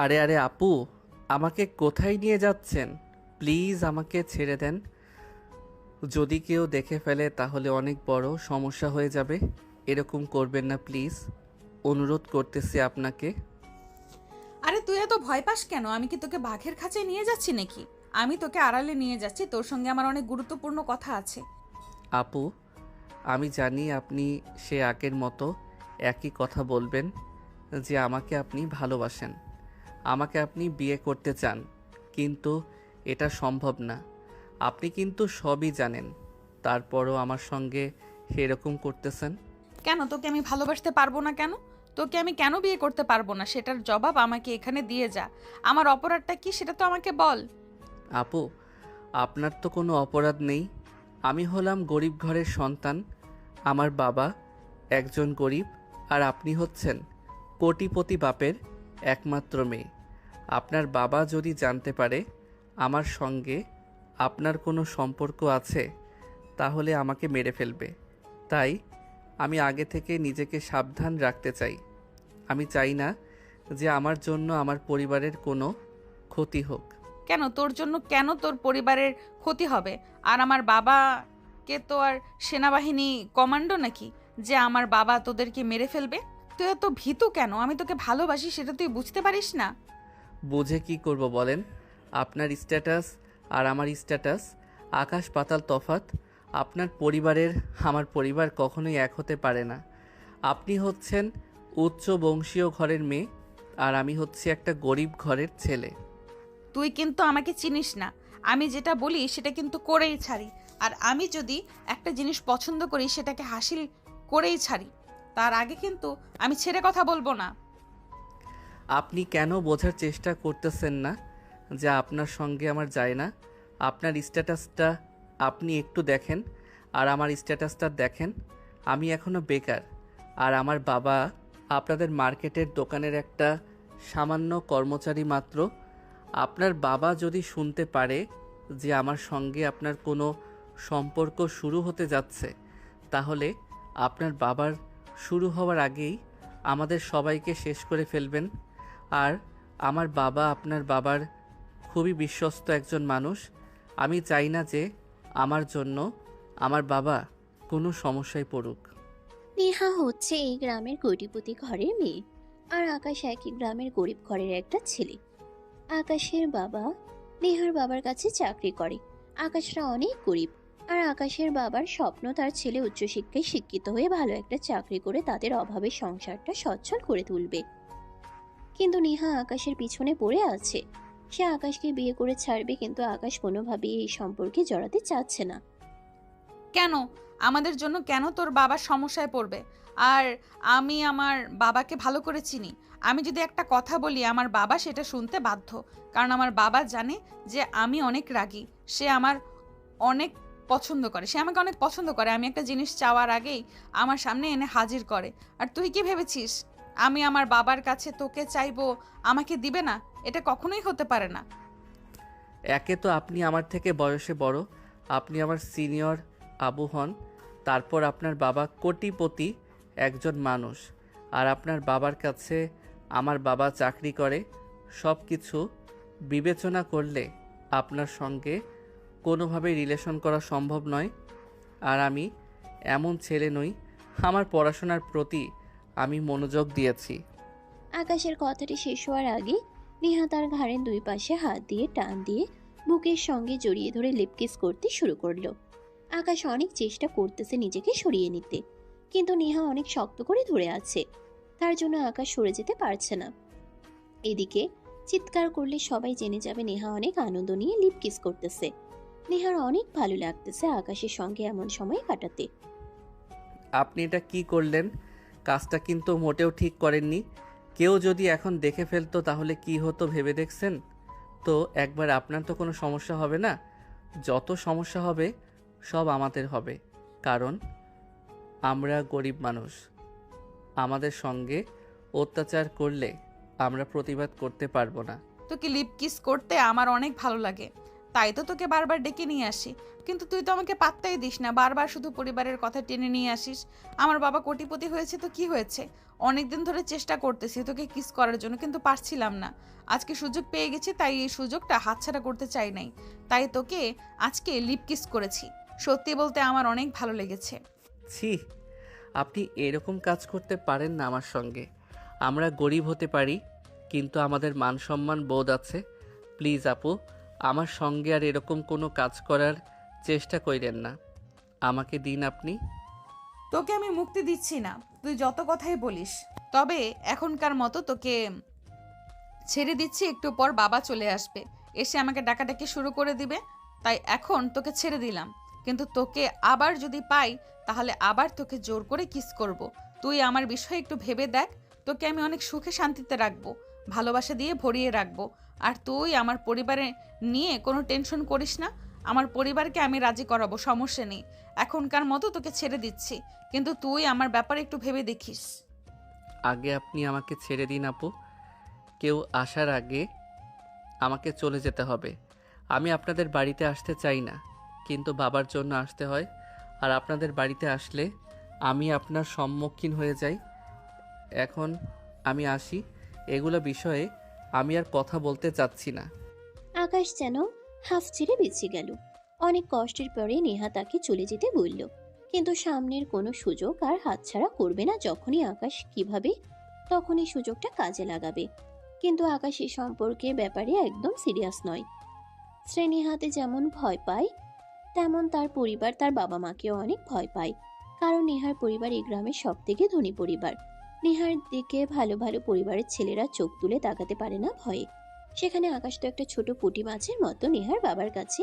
আরে আরে আপু, আমাকে কোথায় নিয়ে যাচ্ছেন? প্লিজ আমাকে ছেড়ে দেন। যদি কেউ দেখে ফেলে তাহলে অনেক বড় সমস্যা হয়ে যাবে। এরকম করবেন না প্লিজ, অনুরোধ করতেছি আপনাকে। আরে তুই এত ভয় পাস কেন? আমি কি তোকে বাঘের খাঁচায় নিয়ে যাচ্ছি নাকি? আমি তোকে আড়ালে নিয়ে যাচ্ছি, তোর সঙ্গে আমার অনেক গুরুত্বপূর্ণ কথা আছে। আপু, আমি জানি আপনি সে আগের মতো একই কথা বলবেন যে আমাকে আপনি ভালোবাসেন, আমাকে আপনি বিয়ে করতে চান, কিন্তু এটা সম্ভব না। আপনি কিন্তু সবই জানেন, তারপরও আমার সঙ্গে এরকম করতেছেন। কেন তোকে আমি ভালোবাসতে পারবো না কেন? তোকে আমি কেন বিয়ে করতে পারবো না সেটার জবাব আমাকে এখানে দিয়ে যা। আমার অপরাধটা কি সেটা তো আমাকে বল। আপু, আপনার তো কোনো অপরাধ নেই। আমি হলাম গরিব ঘরের সন্তান। আমার বাবা একজন গরিব, আর আপনি হচ্ছেন কোটিপতি বাপের একমাত্র মেয়ে। আপনার বাবা যদি জানতে পারে আমার সঙ্গে আপনার কোনো সম্পর্ক আছে, তাহলে আমাকে মেরে ফেলবে। তাই আমি আগে থেকে নিজেকে সাবধান রাখতে চাই। আমি চাই না যে আমার জন্য আমার পরিবারের কোনো ক্ষতি হোক। কেন তোর জন্য, কেন তোর পরিবারের ক্ষতি হবে? আর আমার বাবাকে তো আর সেনাবাহিনী কমান্ডো নাকি যে আমার বাবা তোদেরকে মেরে ফেলবে? তুই এত ভীতু কেন? আমি তোকে ভালোবাসি সেটা তুই বুঝতে পারিস না? বুঝে কি করব বলেন? আপনার স্ট্যাটাস আর আমার স্ট্যাটাস আকাশ পাতাল তফাত। আপনার পরিবারের আমার পরিবার কখনোই এক হতে পারে না। আপনি হচ্ছেন উচ্চ বংশীয় ঘরের মেয়ে, আর আমি হচ্ছি একটা গরিব ঘরের ছেলে। তুই কিন্তু আমাকে চিনিস না। আমি যেটা বলি সেটা কিন্তু করেই ছাড়ি। আর আমি যদি একটা জিনিস পছন্দ করি সেটাকে হাসিল করেই ছাড়ি। তার আগে কিন্তু আমি ছেড়ে কথা বলবো না। আপনি কেন বোঝার চেষ্টা করতেছেন না যে আপনার সঙ্গে আমার যায় না? আপনার স্ট্যাটাসটা আপনি একটু দেখেন, আর আমার স্ট্যাটাসটা দেখেন। আমি এখনও বেকার, আর আমার বাবা আপনাদের মার্কেটের দোকানের একটা সামান্য কর্মচারী মাত্র। আপনার বাবা যদি শুনতে পারে যে আমার সঙ্গে আপনার কোনো সম্পর্ক শুরু হতে যাচ্ছে, তাহলে আপনার বাবার শুরু হওয়ার আগেই আমাদের সবাইকে শেষ করে ফেলবেন। আর আমার বাবা আপনার বাবার খুবই বিশ্বস্ত একজন মানুষ। আমি চাই না যে আমার জন্য আমার বাবা কোনো সমস্যায় পড়ুক। নেহা হচ্ছে এই গ্রামের কোটিপতি ঘরের মেয়ে, আর আকাশ একই গ্রামের গরিব ঘরের একটা ছেলে। আকাশের বাবা নেহার বাবার কাছে চাকরি করে। আকাশরা অনেক গরিব, আর আকাশের বাবার স্বপ্ন তার ছেলে উচ্চশিক্ষায় শিক্ষিত হয়ে ভালো একটা চাকরি করে তাদের অভাবের সংসারটা সচ্ছল করে তুলবে। কিন্তু নেহা আকাশের পিছনে পড়ে আছে। সে আকাশকে বিয়ে করে ছাড়বে, কিন্তু আকাশ কোনোভাবেই এই সম্পর্কে জড়াতে চাচ্ছে না। কেন? আমাদের জন্য কেন তোর বাবার সমস্যায় পড়বে? আর আমি আমার বাবাকে ভালো করে চিনি। আমি যদি একটা কথা বলি আমার বাবা সেটা শুনতে বাধ্য। কারণ আমার বাবা জানে যে আমি অনেক রাগী। সে আমার অনেক পছন্দ করে, সে আমাকে অনেক পছন্দ করে। আমি একটা জিনিস চাওয়ার আগেই আমার সামনে এনে হাজির করে। আর তুই কি ভেবেছিস আমি আমার বাবার কাছে তোকে চাইবো, আমাকে দিবে না? এটা কখনোই হতে পারে না। একে তো আপনি আমার থেকে বয়সে বড়, আপনি আমার সিনিয়র আবু হন। তারপর আপনার বাবা কোটিপতি একজন মানুষ, আর আপনার বাবার কাছে আমার বাবা চাকরি করে। সব কিছু বিবেচনা করলে আপনার সঙ্গে কোনোভাবেই রিলেশন করা সম্ভব নয়। আর আমি এমন ছেলে নই। আমার পড়াশোনার প্রতি আমি মনোযোগ দিয়েছি। আকাশের কথাটি শেষ হওয়ার আগে নেহা তার ঘাড়ের দুই পাশে হাত দিয়ে টান দিয়ে বুকের সঙ্গে জড়িয়ে ধরে লিপকিস করতে শুরু করলো। আকাশ অনেক চেষ্টা করতেছে নিজেকে সরিয়ে নিতে, কিন্তু নেহা অনেক শক্ত করে ধরে আছে। তার জন্য আকাশ সরে যেতে পারছে না। এদিকে চিৎকার করলে সবাই জেনে যাবে নেহা অনেক আনন্দ নিয়ে লিপকিস করতেছে। নেহার অনেক ভালো লাগতেছে আকাশের সঙ্গে এমন সময় কাটাতে। আপনি এটা কি করলেন? কাজটা কিন্তু মোটেও ঠিক করেননি। কেউ যদি এখন দেখে ফেলতো তাহলে কি হতো ভেবে দেখছেন? তো একবার আপনার তো কোনো সমস্যা হবে না। যত সমস্যা হবে সব আমাদের হবে, কারণ আমরা গরিব মানুষ। আমাদের সঙ্গে অত্যাচার করলে আমরা প্রতিবাদ করতে পারবো না। তোকে লিপ কিস করতে আমার অনেক ভালো লাগে। তাই তো তোকে বারবার ডেকে নিয়ে আসি, কিন্তু তুই তো আমাকে পাত্তাই দিস না, বারবার শুধু পরিবারের কথা টেনে নিয়ে আসিস। আমার বাবা কোটিপতি হয়েছে তো কি হয়েছে, অনেকদিন ধরে চেষ্টা করতেছি তোকে কিস করার জন্য, কিন্তু পারছিলাম না। আজকে সুযোগ পেয়ে গেছি, তাই এই সুযোগটা হাতছাড়া করতে চাই নাই, তাই তোকে আজকে লিপ কিস করেছি। সত্যি বলতে আমার অনেক ভালো লেগেছে। ছি, আপনি এরকম কাজ করতে পারেন না আমার সঙ্গে। আমরা গরিব হতে পারি, কিন্তু আমাদের মান সম্মান বোধ আছে। প্লিজ আপু, আমার সঙ্গে আর এরকম কোনো কাজ করার চেষ্টা কইরেন না। আমাকে দিন আপনি। তোকে আমি মুক্তি দিচ্ছি না, তুই যত কথাই বলিস। তবে এখনকার মতো তোকে ছেড়ে দিচ্ছি, একটু পর বাবা চলে আসবে, এসে আমাকে ডাকাডাকি শুরু করে দিবে। তাই এখন তোকে ছেড়ে দিলাম, কিন্তু তোকে আবার যদি পাই তাহলে আবার তোকে জোর করে কিস করব। তুই আমার বিষয়ে একটু ভেবে দেখ, তোকে আমি অনেক সুখে শান্তিতে রাখবো, ভালোবাসা দিয়ে ভরিয়ে রাখবো। আর তুই আমার পরিবারে নিয়ে কোনো টেনশন করিস না, আমার পরিবারকে আমি রাজি করাবো, সমস্যা নেই। এখনকার মতো তোকে ছেড়ে দিচ্ছি, কিন্তু তুই আমার ব্যাপারে একটু ভেবে দেখিস। আগে আপনি আমাকে ছেড়ে দিন আপু। কেউ আসার আগে আমাকে চলে যেতে হবে। আমি আপনাদের বাড়িতে আসতে চাই না, কিন্তু বাবার জন্য আসতে হয়। আর আপনাদের বাড়িতে আসলে আমি আপনার সম্মুখীন হয়ে যাই। এখন আমি আসি, এগুলো বিষয়ে আমি আর কথা বলতে চাচ্ছি না। আকাশ যেন হাফ ছেড়ে বেঁচে গেল। অনেক কষ্টের পরে নেহা তাকে চলে যেতে বলল, কিন্তু সামনের কোনো সুযোগ আর হাতছাড়া করবে না। যখনই আকাশ কিভাবে তখনই সুযোগটা কাজে লাগাবে। কিন্তু আকাশ এই সম্পর্কে ব্যাপারে একদম সিরিয়াস নয়। সে নেহাতে যেমন ভয় পায়, তেমন তার পরিবার তার বাবা মাকেও অনেক ভয় পায়। কারণ নেহার পরিবার এই গ্রামের সব থেকে ধনী পরিবার। নেহার দিকে ভালো ভালো পরিবারের ছেলেরা চোখ তুলে তাকাতে পারে না ভয়ে। সেখানে আকাশ তো একটা ছোট পুঁটি মাছের মতো নেহার বাবার কাছে।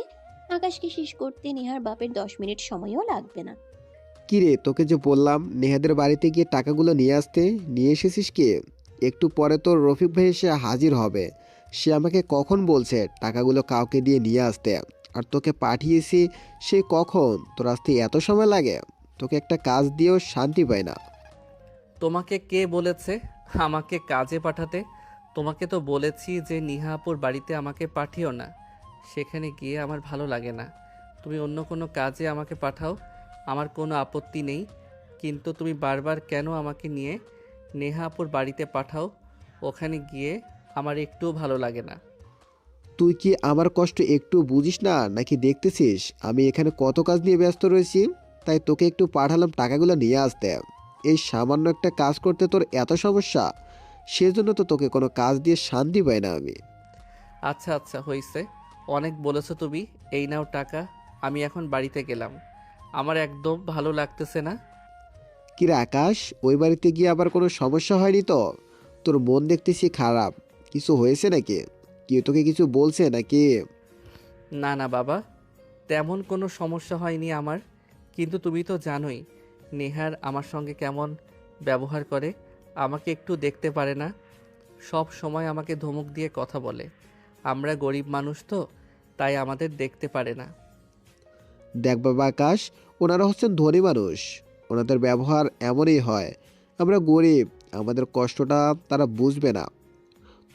আকাশকে শেষ করতে নেহার বাপের 10 মিনিট সময়ও লাগবে না। কিরে, তোকে যে বললাম নেহাদের বাড়িতে গিয়ে টাকাগুলো নিয়ে আসতে, নিয়ে এসেছিস কি? একটু পরে তোর রফিক ভাই এসে হাজির হবে। সে আমাকে কখন বলছে টাকাগুলো কাউকে দিয়ে নিয়ে আসতে, আর তোকে পাঠিয়েছি সে কখন? তোর আসতে এত সময় লাগে? তোকে একটা কাজ দিয়েও শান্তি পায় না। তোমাকে কে বলেছে আমাকে কাজে পাঠাতে? তোমাকে তো বলেছি যে নিহাপুর বাড়িতে আমাকে পাঠিও না, সেখানে গিয়ে আমার ভালো লাগে না। তুমি অন্য কোনো কাজে আমাকে পাঠাও, আমার কোনো আপত্তি নেই, কিন্তু তুমি বারবার কেন আমাকে নিয়ে নেহাপুর বাড়িতে পাঠাও? ওখানে গিয়ে আমার একটুও ভালো লাগে না। তুই কি আমার কষ্ট একটু বুঝিস না নাকি? দেখতেছিস আমি এখানে কত কাজ নিয়ে ব্যস্ত রয়েছি, তাই তোকে একটু পাঠালাম টাকাগুলো নিয়ে আসতে। এই সামান্য একটা কাজ করতে তোর এত সমস্যা? সেজন্য তো তোকে কোনো কাজ দিয়ে শান্তি পাই না আমি। আচ্ছা আচ্ছা, হইছে, অনেক বলেছো তুমি। এই নাও টাকা, আমি এখন বাড়িতে গেলাম। আমার একদম ভালো লাগতেছে না। কিরে আকাশ, ওই বাড়িতে গিয়ে আবার কোনো সমস্যা হয়নি তো? তোর মন দেখতেছি খারাপ, কিছু হয়েছে নাকি? কেউ তোকে কিছু বলছে নাকি? না না বাবা, তেমন কোনো সমস্যা হয়নি আমার, কিন্তু তুমি তো জানোই নেহার আমার সঙ্গে কেমন ব্যবহার করে। আমাকে একটু দেখতে পারে না, সব সময় আমাকে ধমক দিয়ে কথা বলে। আমরা গরিব মানুষ তো, তাই আমাদের দেখতে পারে না। দেখ বাবা আকাশ, ওনারা হচ্ছেন ধনী মানুষ, ওনাদের ব্যবহার এমনই হয়। আমরা গরিব, আমাদের কষ্টটা তারা বুঝবে না।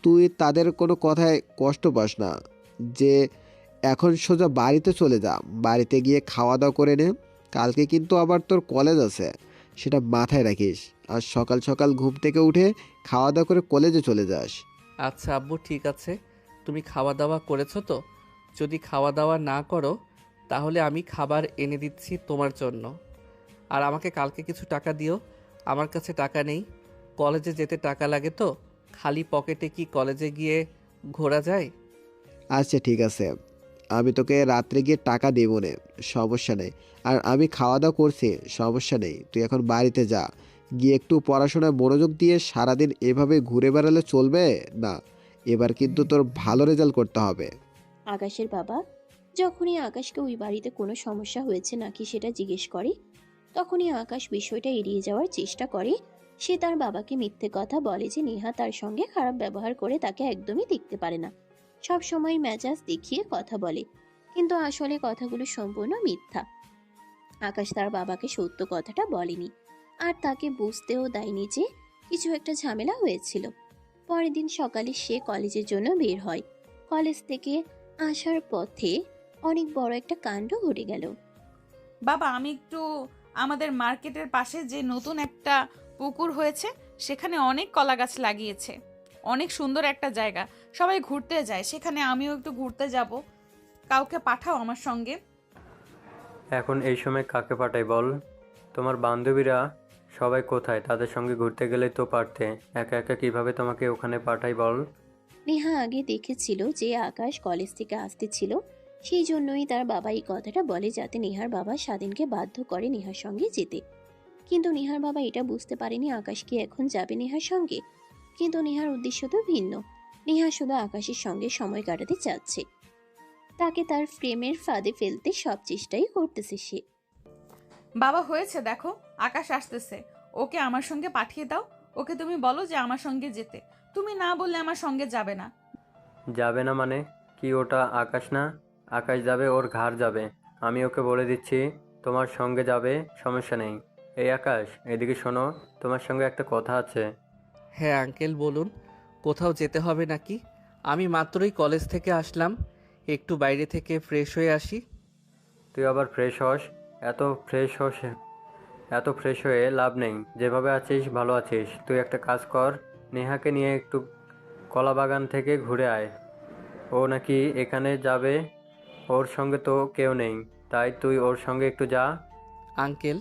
তুই তাদের কোনো কথায় কষ্ট পাস না। যে এখন সোজা বাড়িতে চলে যা, বাড়িতে গিয়ে খাওয়া দাওয়া করে নে। কালকে কিন্তু আবার তোর কলেজ আছে, সেটা মাথায় রাখিস। আর সকাল সকাল ঘুম থেকে উঠে খাওয়া দাওয়া করে কলেজে চলে যাস। আচ্ছা আব্বু, ঠিক আছে। তুমি খাওয়া দাওয়া করেছো তো? যদি খাওয়া দাওয়া না করো তাহলে আমি খাবার এনে দিচ্ছি তোমার জন্য। আর আমাকে কালকে কিছু টাকা দিও, আমার কাছে টাকা নেই। কলেজে যেতে টাকা লাগে তো, খালি পকেটে কি কলেজে গিয়ে ঘোরা যায়? আচ্ছা ঠিক আছে, আমি তোকে রাত্রে গিয়ে টাকা দেবো নে, সমস্যা নেই। আর আমি খাওয়া দাওয়া করছি, সমস্যা নেই। তুই এখন বাড়িতে যা, গিয়ে একটু পড়াশোনায় মনোযোগ দিয়ে সারাদিন এভাবে ঘুরে বেড়ালে চলবে না। এবার কিন্তু তোর ভালো রেজাল্ট করতে হবে। আকাশের বাবা যখনই আকাশকে ওই বাড়িতে কোনো সমস্যা হয়েছে নাকি সেটা জিজ্ঞেস করে, তখনই আকাশ বিষয়টা এড়িয়ে যাওয়ার চেষ্টা করে। সে তার বাবাকে মিথ্যে কথা বলে যে নেহা তার সঙ্গে খারাপ ব্যবহার করে তাকে একদমই দেখতে পারে না, সব সময় মেজাজ দেখিয়ে কথা বলে। কিন্তু আসলে কথাগুলো সম্পূর্ণ মিথ্যা। আকাশ তার বাবাকে সত্য কথাটা বলেনি, আর তাকে বুঝতেও দেয়নি যে কিছু একটা ঝামেলা হয়েছিল। পরের দিন সকালে সে কলেজের জন্য বের হয়। কলেজ থেকে আসার পথে অনেক বড় একটা কাণ্ড ঘটে গেল। বাবা, আমি একটু আমাদের মার্কেটের পাশে যে নতুন একটা পুকুর হয়েছে সেখানে অনেক কলা গাছ লাগিয়েছে। অনেক সুন্দর একটা জায়গা, সবাই ঘুরতে যায়, সেখানে আমিও একটু ঘুরতে যাব। কাউকে পাঠাও আমার সঙ্গে। এখন এই সময় কাকে পাঠাই বল? তোমার বান্ধবীরা সবাই কোথায়? তাদের সঙ্গে ঘুরতে গেলেই তো পারতে। একা একা কিভাবে তোমাকে ওখানে পাঠাই বল? নেহা আগে দেখেছিল যে আকাশ কলেজ থেকে আসতেছিল, সেই জন্যই তার বাবা এই কথাটা বলে যাতে নেহার বাবা স্বাধীনকে বাধ্য করে নেহার সঙ্গে যেতে। কিন্তু নেহার বাবা এটা বুঝতে পারেনি আকাশ কি এখন যাবে নেহার সঙ্গে। কিন্তু নেহার উদ্দেশ্য তো ভিন্ন। নেহা শুধু আকাশের সঙ্গে সময় কাটাতে চাচ্ছে, তাকে তার প্রেমের ফাঁদে ফেলতে সব চেষ্টাই করতেছে সে। বাবা, হয়েছে দেখো, আকাশ আসতেছে, ওকে আমার সঙ্গে পাঠিয়ে দাও। ওকে তুমি বলো যে আমার সঙ্গে যেতে। তুমি না বললে আমার সঙ্গে যাবে না। যাবে না মানে? কি ওটা আকাশ না? আকাশ যাবে, ওর ঘাড় যাবে। আমি ওকে বলে দিচ্ছি তোমার সঙ্গে যাবে, সমস্যা নেই। এই আকাশ, এদিকে শোনো, তোমার সঙ্গে একটা কথা আছে। হ্যাঁ আঙ্কেল বলুন, কোথাও যেতে হবে নাকি? আমি মাত্রই কলেজ থেকে আসলাম, একটু বাইরে থেকে ফ্রেশ হয়ে আসি। তুই আবার ফ্রেশ হস? এত ফ্রেশ হস? এত ফ্রেশ হয়ে লাভ নেই। যেভাবে আছিস ভালো আছিস। তুই একটা কাজ কর, নেহাকে নিয়ে একটু কলা বাগান থেকে ঘুরে আয়। ও নাকি এখানে যাবে, ওর সঙ্গে তো কেউ নেই, তাই তুই ওর সঙ্গে একটু যা। আঙ্কেল,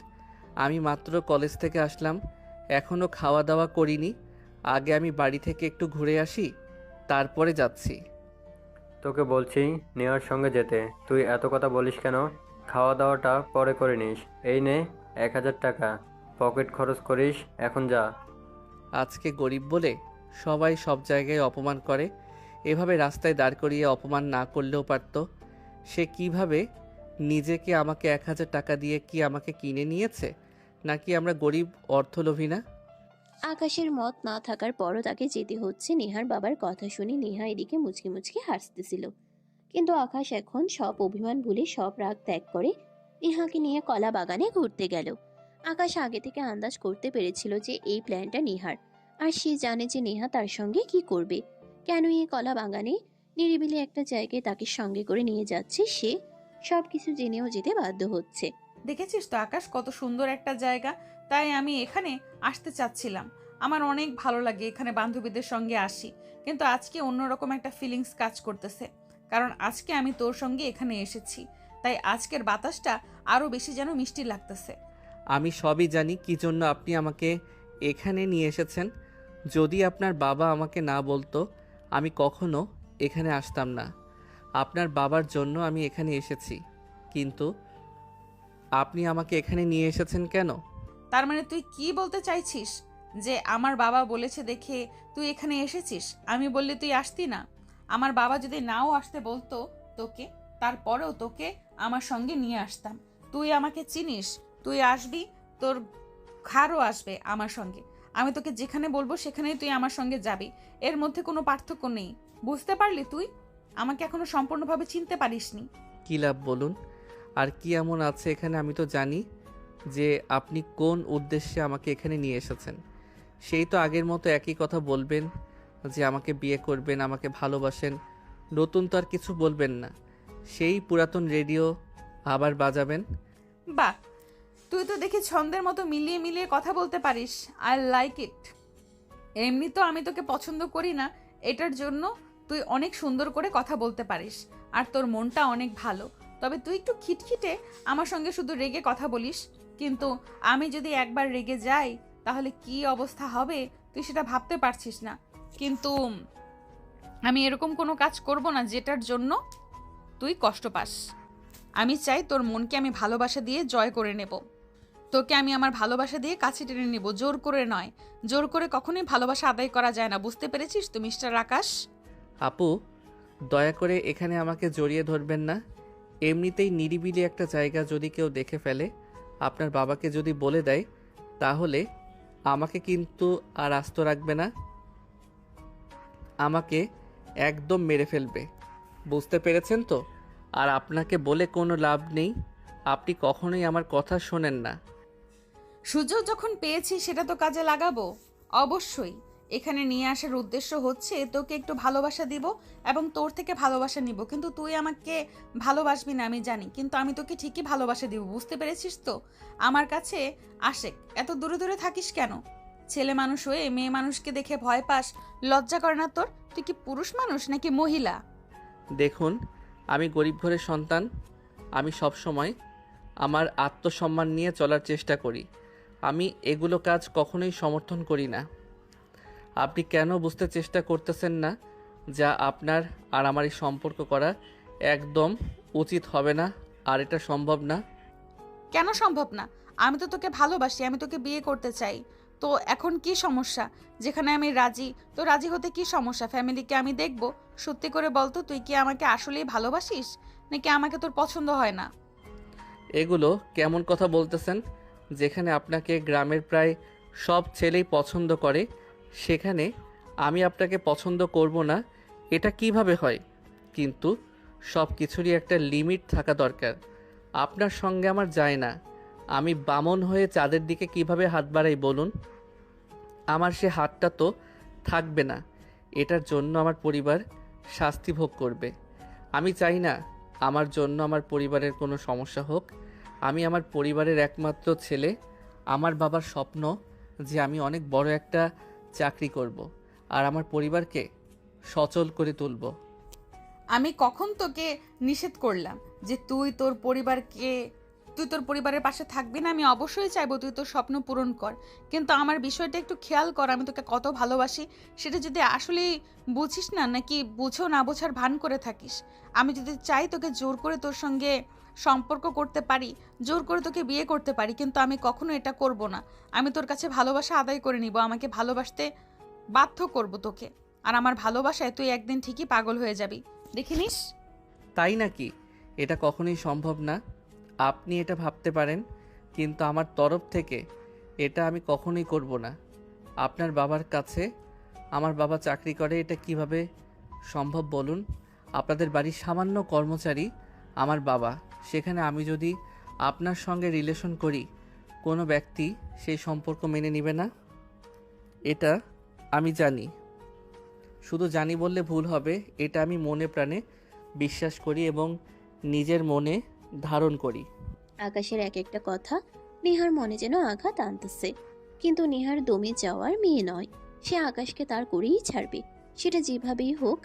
আমি মাত্র কলেজ থেকে আসলাম, এখনও খাওয়া দাওয়া করিনি। আগে আমি বাড়ি থেকে একটু ঘুরে আসি, তারপরে যাচ্ছি। তোকে বলছি নেহার সঙ্গে যেতে, তুই এত কথা বলিস কেন? খাওয়া দাওয়াটা পরে করে নিস। এই নে 1000 টাকা, পকেট খরচ করিস, এখন যা। আজকে গরিব বলে সবাই সব জায়গায় অপমান করে, এভাবে রাস্তায় দাঁড় করিয়ে অপমান না করলেও পারতো। সে কিভাবে নিজেকে আমাকে 1000 টাকা দিয়ে কি আমাকে কিনে নিয়েছে, নাকি আমরা গরিব অর্থলোভী না? আকাশের মত না থাকার পরও তাকে যেতে হচ্ছে। নেহার বাবার কথা শুনে নেহা এদিকে মুচকি মুচকি হাসতেছিল। কিন্তু আকাশ এখন সব অভিমান ভুলে সব রাগ ত্যাগ করে নেহাকে নিয়ে কলা বাগানে ঘুরতে গেল। আকাশ আগে থেকে আন্দাজ করতে পেরেছিল যে এই প্ল্যানটা নেহার, আর সে জানে যে নেহা তার সঙ্গে কি করবে, কেন এই কলা বাগানে নিরিবিলি একটা জায়গায় তাকে সঙ্গে করে নিয়ে যাচ্ছে। সে সবকিছু জেনেও যেতে বাধ্য হচ্ছে। দেখেছিস তো আকাশ, কত সুন্দর একটা জায়গা, তাই আমি এখানে আসতে চাচ্ছিলাম। আমার অনেক ভালো লাগে এখানে বান্ধবীদের সঙ্গে আসি, কিন্তু আজকে অন্যরকম একটা ফিলিংস কাজ করতেছে, কারণ আজকে আমি তোর সঙ্গে এখানে এসেছি, তাই আজকের বাতাসটা আরো বেশি যেন মিষ্টি লাগতেছে। আমি সবই জানি কি জন্য আপনি আমাকে এখানে নিয়ে এসেছেন। যদি আপনার বাবা আমাকে না বলতো, আমি কখনো এখানে আসতাম না। আপনার বাবার জন্য আমি এখানে এসেছি, কিন্তু আপনি আমাকে এখানে নিয়ে এসেছেন কেন? তার মানে তুই কি বলতে চাইছিস যে আমার বাবা বলেছে দেখে তুই এখানে এসেছিস? আমি বললে তুই আসতি না? আমার বাবা যদি নাও আসতে বলতো তোকে, তারপরেও তোকে আমার সঙ্গে নিয়ে আসতাম। তুই আমাকে চিনিস, তুই আসবি, তোর ঘাড়ও আসবে আমার সঙ্গে। আমি তোকে যেখানে বলবো সেখানেই তুই আমার সঙ্গে যাবি, এর মধ্যে কোনো পার্থক্য নেই। বুঝতে পারলি? তুই আমাকে এখনো সম্পূর্ণভাবে চিনতে পারিসনি। কী লাভ বলুন? আর কি এমন আছে এখানে আমি তো জানি যে আপনি কোন উদ্দেশ্যে আমাকে এখানে নিয়ে এসেছেন। সেই তো আগের মতো একই কথা বলবেন যে আমাকে বিয়ে করবেন, আমাকে ভালোবাসেন। নতুন তো আর কিছু বলবেন না, সেই পুরাতন রেডিও আবার বাজাবেন। বাহ, তুই তো দেখি ছন্দের মতো মিলিয়ে মিলিয়ে কথা বলতে পারিস। I like it. এমনি তো আমি তোকে পছন্দ করি না, এটার জন্য তুই অনেক সুন্দর করে কথা বলতে পারিস, আর তোর মনটা অনেক ভালো। তবে তুই একটু খিটখিটে, আমার সঙ্গে শুধু রেগে কথা বলিস, কিন্তু আমি যদি একবার রেগে যাই তাহলে কি অবস্থা হবে তুই সেটা ভাবতে পারছিস না। কিন্তু আমি এরকম কোনো কাজ করব না যেটার জন্য তুই কষ্ট পাস। আমি চাই তোর মনকে আমি ভালোবাসা দিয়ে জয় করে নেব। তোকে আমি আমার ভালোবাসা দিয়ে কাছে টেনে নেব, জোর করে নয়। জোর করে কখনোই ভালোবাসা আদায় করা যায় না, বুঝতে পেরেছিস তো মিস্টার আকাশ? আপু, দয়া করে এখানে আমাকে জড়িয়ে ধরবেন না। এমনিতেই নিরিবিলি একটা জায়গা, যদি কেউ দেখে ফেলে, আপনার বাবাকে যদি বলে দেয়, তাহলে আমাকে কিন্তু আর আস্ত রাখবে না, আমাকে একদম মেরে ফেলবে। বুঝতে পেরেছেন তো? আর আপনাকে বলে কোনো লাভ নেই, আপনি কখনোই আমার কথা শোনেন না। সুযোগ যখন পেয়েছি সেটা তো কাজে লাগাবো, অবশ্যই। এখানে নিয়ে আসার উদ্দেশ্য হচ্ছে তোকে একটু ভালোবাসা দিব এবং তোর থেকে ভালোবাসা নিব, কিন্তু তুই আমাকে ভালোবাসবি না আমি জানি, কিন্তু আমি তোকে ঠিকই ভালোবাসা দিব, বুঝতে পেরেছিস তো? আমার কাছে আশেক, এত দূরে দূরে থাকিস কেন? ছেলে মানুষ হয়ে মেয়ে মানুষকে দেখে ভয় পাস, লজ্জা করে না তোর? তুই কি পুরুষ মানুষ নাকি মহিলা? দেখুন, আমি গরিব ঘরের সন্তান। আমি সব সময় আমার আত্মসম্মান নিয়ে চলার চেষ্টা করি। আমি এগুলো কাজ কখনোই সমর্থন করি না। আপনি কেন বুঝতে চেষ্টা করতেছেন না যা আপনার আর আমার এই সম্পর্ক করা একদম উচিত হবে না, আর এটা সম্ভব না। কেন সম্ভব না? আমি তো তোকে ভালোবাসি, আমি তোকে বিয়ে করতে চাই। তো এখন কি সমস্যা? যেখানে আমি রাজি, তো রাজি হতে কি সমস্যা? ফ্যামিলিকে আমি দেখব। সত্যি করে বলতো, তুই কি আমাকে আসলেই ভালোবাসিস নাকি আমাকে তোর পছন্দ হয় না? এগুলো কেমন কথা বলতেছেন? যেখানে আপনাকে গ্রামের প্রায় সব ছেলেই পছন্দ করে, সেখানে আমি আপনাকে পছন্দ করব না, এটা কিভাবে হয়? কিন্তু সব কিছুরই একটা লিমিট থাকা দরকার। আপনার সঙ্গে আমার যায় না। আমি বামন হয়ে চাঁদের দিকে কিভাবে হাত বাড়াই বলুন? আমার সে হাতটা তো থাকবে না। এটার জন্য আমার পরিবার শাস্তি ভোগ করবে। আমি চাই না আমার জন্য আমার পরিবারের কোনো সমস্যা হোক। আমি আমার পরিবারের একমাত্র ছেলে। আমার বাবার স্বপ্ন যে আমি অনেক বড় একটা চাকরি করব আর আমার পরিবারকে সচল করে তুলব। আমি কখন তোকে নিষেধ করলাম যে তুই তোর পরিবারের পাশে থাকবি না? আমি অবশ্যই চাইবো তুই তোর স্বপ্ন পূরণ কর, কিন্তু আমার বিষয়টা একটু খেয়াল কর, আমি তোকে কত ভালোবাসি সেটা যদি আসলেই বুঝিস না, নাকি বুঝেও না বোঝার ভান করে থাকিস। আমি যদি চাই তোকে জোর করে তোর সঙ্গে সম্পর্ক করতে পারি, জোর করে তোকে বিয়ে করতে পারি, কিন্তু আমি কখনো এটা করব না। আমি তোর কাছে ভালোবাসা আদায় করে নিব, আমাকে ভালোবাসতে বাধ্য করব তোকে। আর আমার ভালোবাসায় তুই একদিন ঠিকই পাগল হয়ে যাবি, দেখে নিস। তাই নাকি? এটা কখনোই সম্ভব না। আপনি এটা ভাবতে পারেন, কিন্তু আমার তরফ থেকে এটা আমি কখনোই করব না। আপনার বাবার কাছে আমার বাবা চাকরি করে, এটা কিভাবে সম্ভব বলুন? আপনাদের বাড়ির সামান্য কর্মচারী আমার বাবা। সেখানে আমি যদি আপনার সঙ্গে রিলেশন করি, কোনো ব্যক্তি সেই সম্পর্ক মেনে নেবে না। এটা আমি জানি। শুধু জানি বললে ভুল হবে, এটা আমি মনে প্রাণে বিশ্বাস করি এবং নিজের মনে ধারণ করি। আকাশের এক একটা কথা নেহার মনে যেন আঘাত আনতেছে, কিন্তু নেহার দমে যাওয়ার মেয়ে নয়। সে আকাশকে তার করেই ছাড়বে, সেটা যেভাবেই হোক।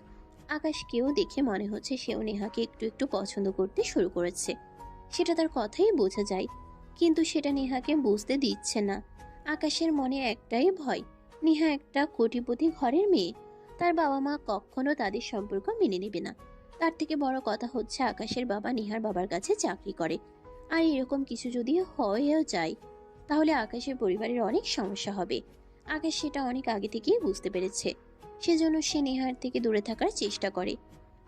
আকাশকেও দেখে মনে হচ্ছে সেও নেহাকে একটু একটু পছন্দ করতে শুরু করেছে, সেটা তার কথাই বোঝা যায়। কিন্তু সেটা নেহাকে বুঝতে দিচ্ছে না। আকাশের মনে একটাই ভয়, নেহা একটা কোটিপতি ঘরের মেয়ে, তার বাবা মা কখনো তাদের সম্পর্ক মেনে নেবে না। তার থেকে বড় কথা হচ্ছে আকাশের বাবা নেহার বাবার কাছে চাকরি করে, আর এরকম কিছু যদি হয়েও যায় তাহলে আকাশের পরিবারের অনেক সমস্যা হবে। আকাশ সেটা অনেক আগে থেকেই বুঝতে পেরেছে, সেজন্য সে নেহার থেকে দূরে থাকার চেষ্টা করে।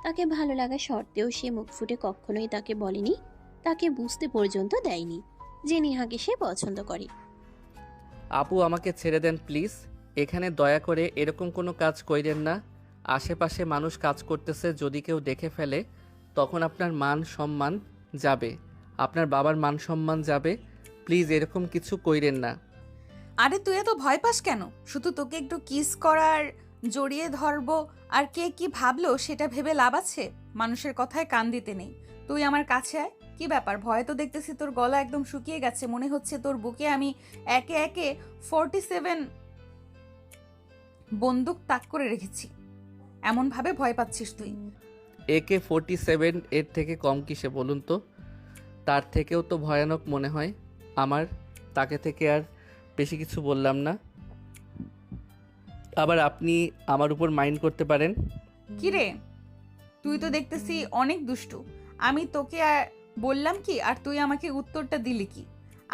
তাকে ভালো লাগা সত্ত্বেও সে মুখ ফুটে কখনোই তাকে বলেনি, তাকে বুঝতে পর্যন্ত দেয়নি যে নেহাকে সে পছন্দ করে। আপু, আমাকে ছেড়ে দেন প্লিজ। এখানে দয়া করে এরকম কোনো কাজ কইরেন না। আশেপাশে মানুষ কাজ করতেছে, যদি কেউ দেখে ফেলে তখন আপনার মান সম্মান যাবে, আপনার বাবার মান সম্মান যাবে। প্লিজ এরকম কিছু কইরেন না। আরে তুই এত ভয় পাস কেন? শুধু তোকে একটু কিস করার, জড়িয়ে ধরবো আর কে কি ভাবলো সেটা ভেবে লাভ আছে? মানুষের কথায় কান দিতে নেই। তুই আমার কাছে আয়। কি ব্যাপার? ভয় তো দেখতেছি তোর গলা একদম শুকিয়ে গেছে, মনে হচ্ছে তোর বুকে আমি একে একে 47 বন্দুক তাক করে রেখেছি। এমন ভাবে ভয় পাচ্ছিস তুই? AK-47 এর থেকে কম কিসে বলুন তো? তার থেকেও তো ভয়ানক মনে হয় আমার। তাকে থেকে আর বেশি কিছু বললাম না। আবার আপনি আমার উপর মাইন্ড করতে পারেন। কিরে, তুই তো দেখতেছি অনেক দুষ্টু। আমি তোকে বললাম কি আর তুই আমাকে উত্তরটা দিলি কি?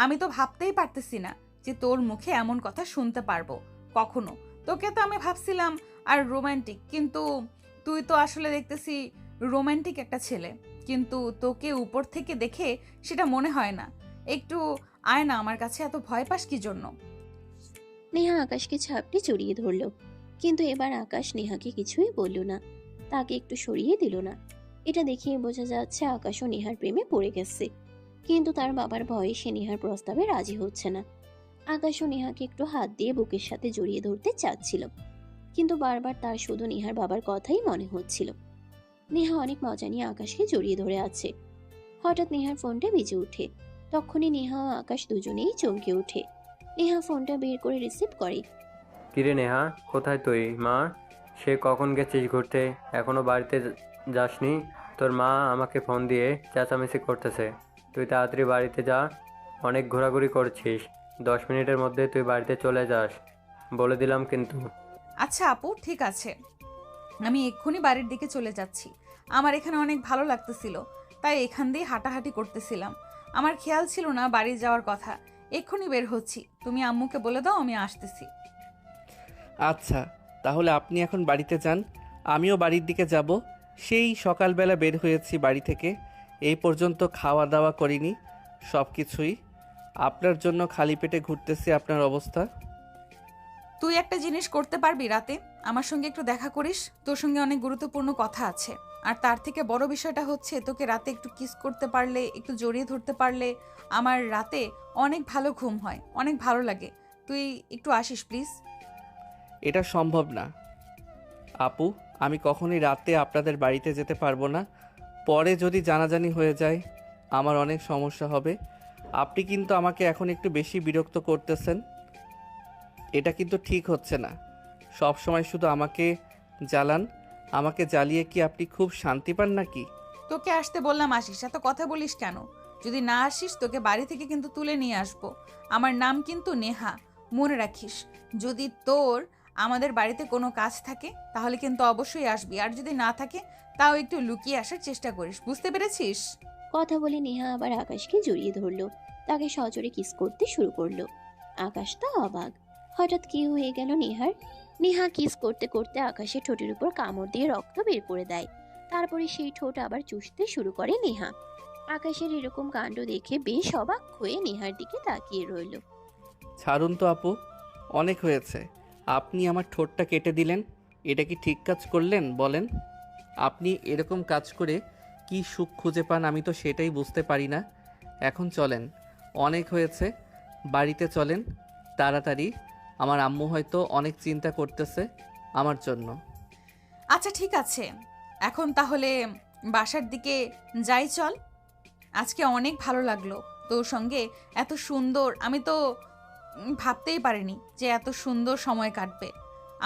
আমি তো ভাবতেই পারতেছি না যে তোর মুখে এমন কথা শুনতে পারবো কখনো। তোকে তো আমি ভাবছিলাম আর রোমান্টিক, কিন্তু তুই তো আসলে দেখতেছি রোমান্টিক একটা ছেলে, কিন্তু তোকে উপর থেকে দেখে সেটা মনে হয় না। একটু আয় না আমার কাছে, এত ভয় পাস কি জন্য? নেহা আকাশকে ঝাপটে জড়িয়ে ধরল, কিন্তু এবার আকাশ নেহাকে কিছুই বলল না, তাকে একটু সরিয়ে দিল না। এটা দেখিয়ে বোঝা যাচ্ছে আকাশও নেহার প্রেমে পড়ে গেছে, কিন্তু তার বাবার ভয়ে সে নেহার প্রস্তাবে রাজি হচ্ছে না। আকাশও নেহাকে একটু হাত দিয়ে বুকের সাথে জড়িয়ে ধরতে চাচ্ছিল, কিন্তু বারবার তার শুধু নেহার বাবার কথাই মনে হচ্ছিল। নেহা অনেক মজা নিয়ে আকাশকে জড়িয়ে ধরে আছে। হঠাৎ নেহার ফোনটা বেজে ওঠে। তখনই নেহা ও আকাশ দুজনেই চমকে ওঠে। নেহা ফোনটা বের করে রিসিভ করে। কিরে নেহা, কোথায় তুই? মা, সে কখন গেছিস ঘুরতে? এখনো বাড়িতে যাসনি? তোর মা আমাকে ফোন দিয়ে চেঁচামেচি করতেছে। তুই তাড়াতাড়ি বাড়িতে যা, অনেক ঘোরাঘুরি করছিস। 10 মিনিটের মধ্যে তুই বাড়িতে চলে যাস, বলে দিলাম কিন্তু। আচ্ছা আপু, ঠিক আছে, আমি এক্ষুনি বাড়ির দিকে চলে যাচ্ছি। আমার এখানে অনেক ভালো লাগতেছিল, তাই এখান দিয়ে হাঁটাহাঁটি করতেছিলাম। আমার খেয়াল ছিল না বাড়ি যাওয়ার কথা। এক্ষুনি বের হচ্ছি, তুমি আম্মুকে বলে দাও আমি আসতেছি। আচ্ছা, তাহলে আপনি এখন বাড়িতে যান, আমিও বাড়ির দিকে যাব। সেই সকালবেলা বের হয়েছি বাড়ি থেকে, এই পর্যন্ত খাওয়া দাওয়া করিনি। সব কিছুই আপনার জন্য খালি পেটে ঘুরতেছি। আপনার অবস্থা? তুই একটা জিনিস করতে পারবি রাতে? আমার সঙ্গে একটু দেখা করিস, তোর সঙ্গে অনেক গুরুত্বপূর্ণ কথা আছে। আর তার থেকে বড় বিষয়টা হচ্ছে, তোকে রাতে একটু কিস করতে পারলে, একটু জড়িয়ে ধরতে পারলে আমার রাতে অনেক ভালো ঘুম হয়, অনেক ভালো লাগে। তুই একটু আসিস প্লিজ। এটা সম্ভব না আপু, আমি কখনোই রাতে আপনাদের বাড়িতে যেতে পারবো না। পরে যদি জানাজানি হয়ে যায় আমার অনেক সমস্যা হবে। আপনি কিন্তু আমাকে এখন একটু বেশি বিরক্ত করতেছেন। এটা কিন্তু ঠিক হচ্ছে না। সব সময় শুধু আমাকে জ্বালান। আমাকে জ্বালিয়ে কি আপনি খুব শান্তি পান নাকি? তোকে আসতে বললাম, আসিস, এত কথা বলিস কেন? যদি না আসিস তোকে বাড়ি থেকে কিন্তু তুলে নিয়ে আসবো। আমার নাম কিন্তু নেহা, মনে রাখিস। যদি তোর আমাদের বাড়িতে কোনো কাজ থাকে তাহলে কিন্তু অবশ্যই আসবি, আর যদি না থাকে তাও একটু লুকিয়ে আসার চেষ্টা করিস, বুঝতে পেরেছিস? কথা বলে নেহা আবার আকাশকে জড়িয়ে ধরলো। তাকে সজোরে কিস করতে শুরু করলো। আকাশ তো অবাক, হঠাৎ কি হয়ে গেল নেহার। নেহা কিস করতে করতে আকাশের ঠোঁটের উপর কামড় দিয়ে রক্ত বের করে দেয়। তারপরে সেই ঠোঁট আবার চুষতে শুরু করে নেহা। আকাশের এরকম কাণ্ড দেখে বেশ অবাক হয়ে নেহার দিকে তাকিয়ে রইল। ছাড়ুন তো আপু, অনেক হয়েছে। আপনি আমার ঠোঁটটা কেটে দিলেন, এটা কি ঠিক কাজ করলেন বলেন? আপনি এরকম কাজ করে কি সুখ খুঁজে পান আমি তো সেটাই বুঝতে পারি না। এখন চলেন, অনেক হয়েছে, বাড়িতে চলেন তাড়াতাড়ি। আমার আম্মু হয়তো অনেক চিন্তা করতেছে আমার জন্য। আচ্ছা ঠিক আছে, এখন তাহলে বাসার দিকে যাই, চল। আজকে অনেক ভালো লাগলো তোর সঙ্গে, এত সুন্দর, আমি তো ভাবতেই পারিনি যে এত সুন্দর সময় কাটবে।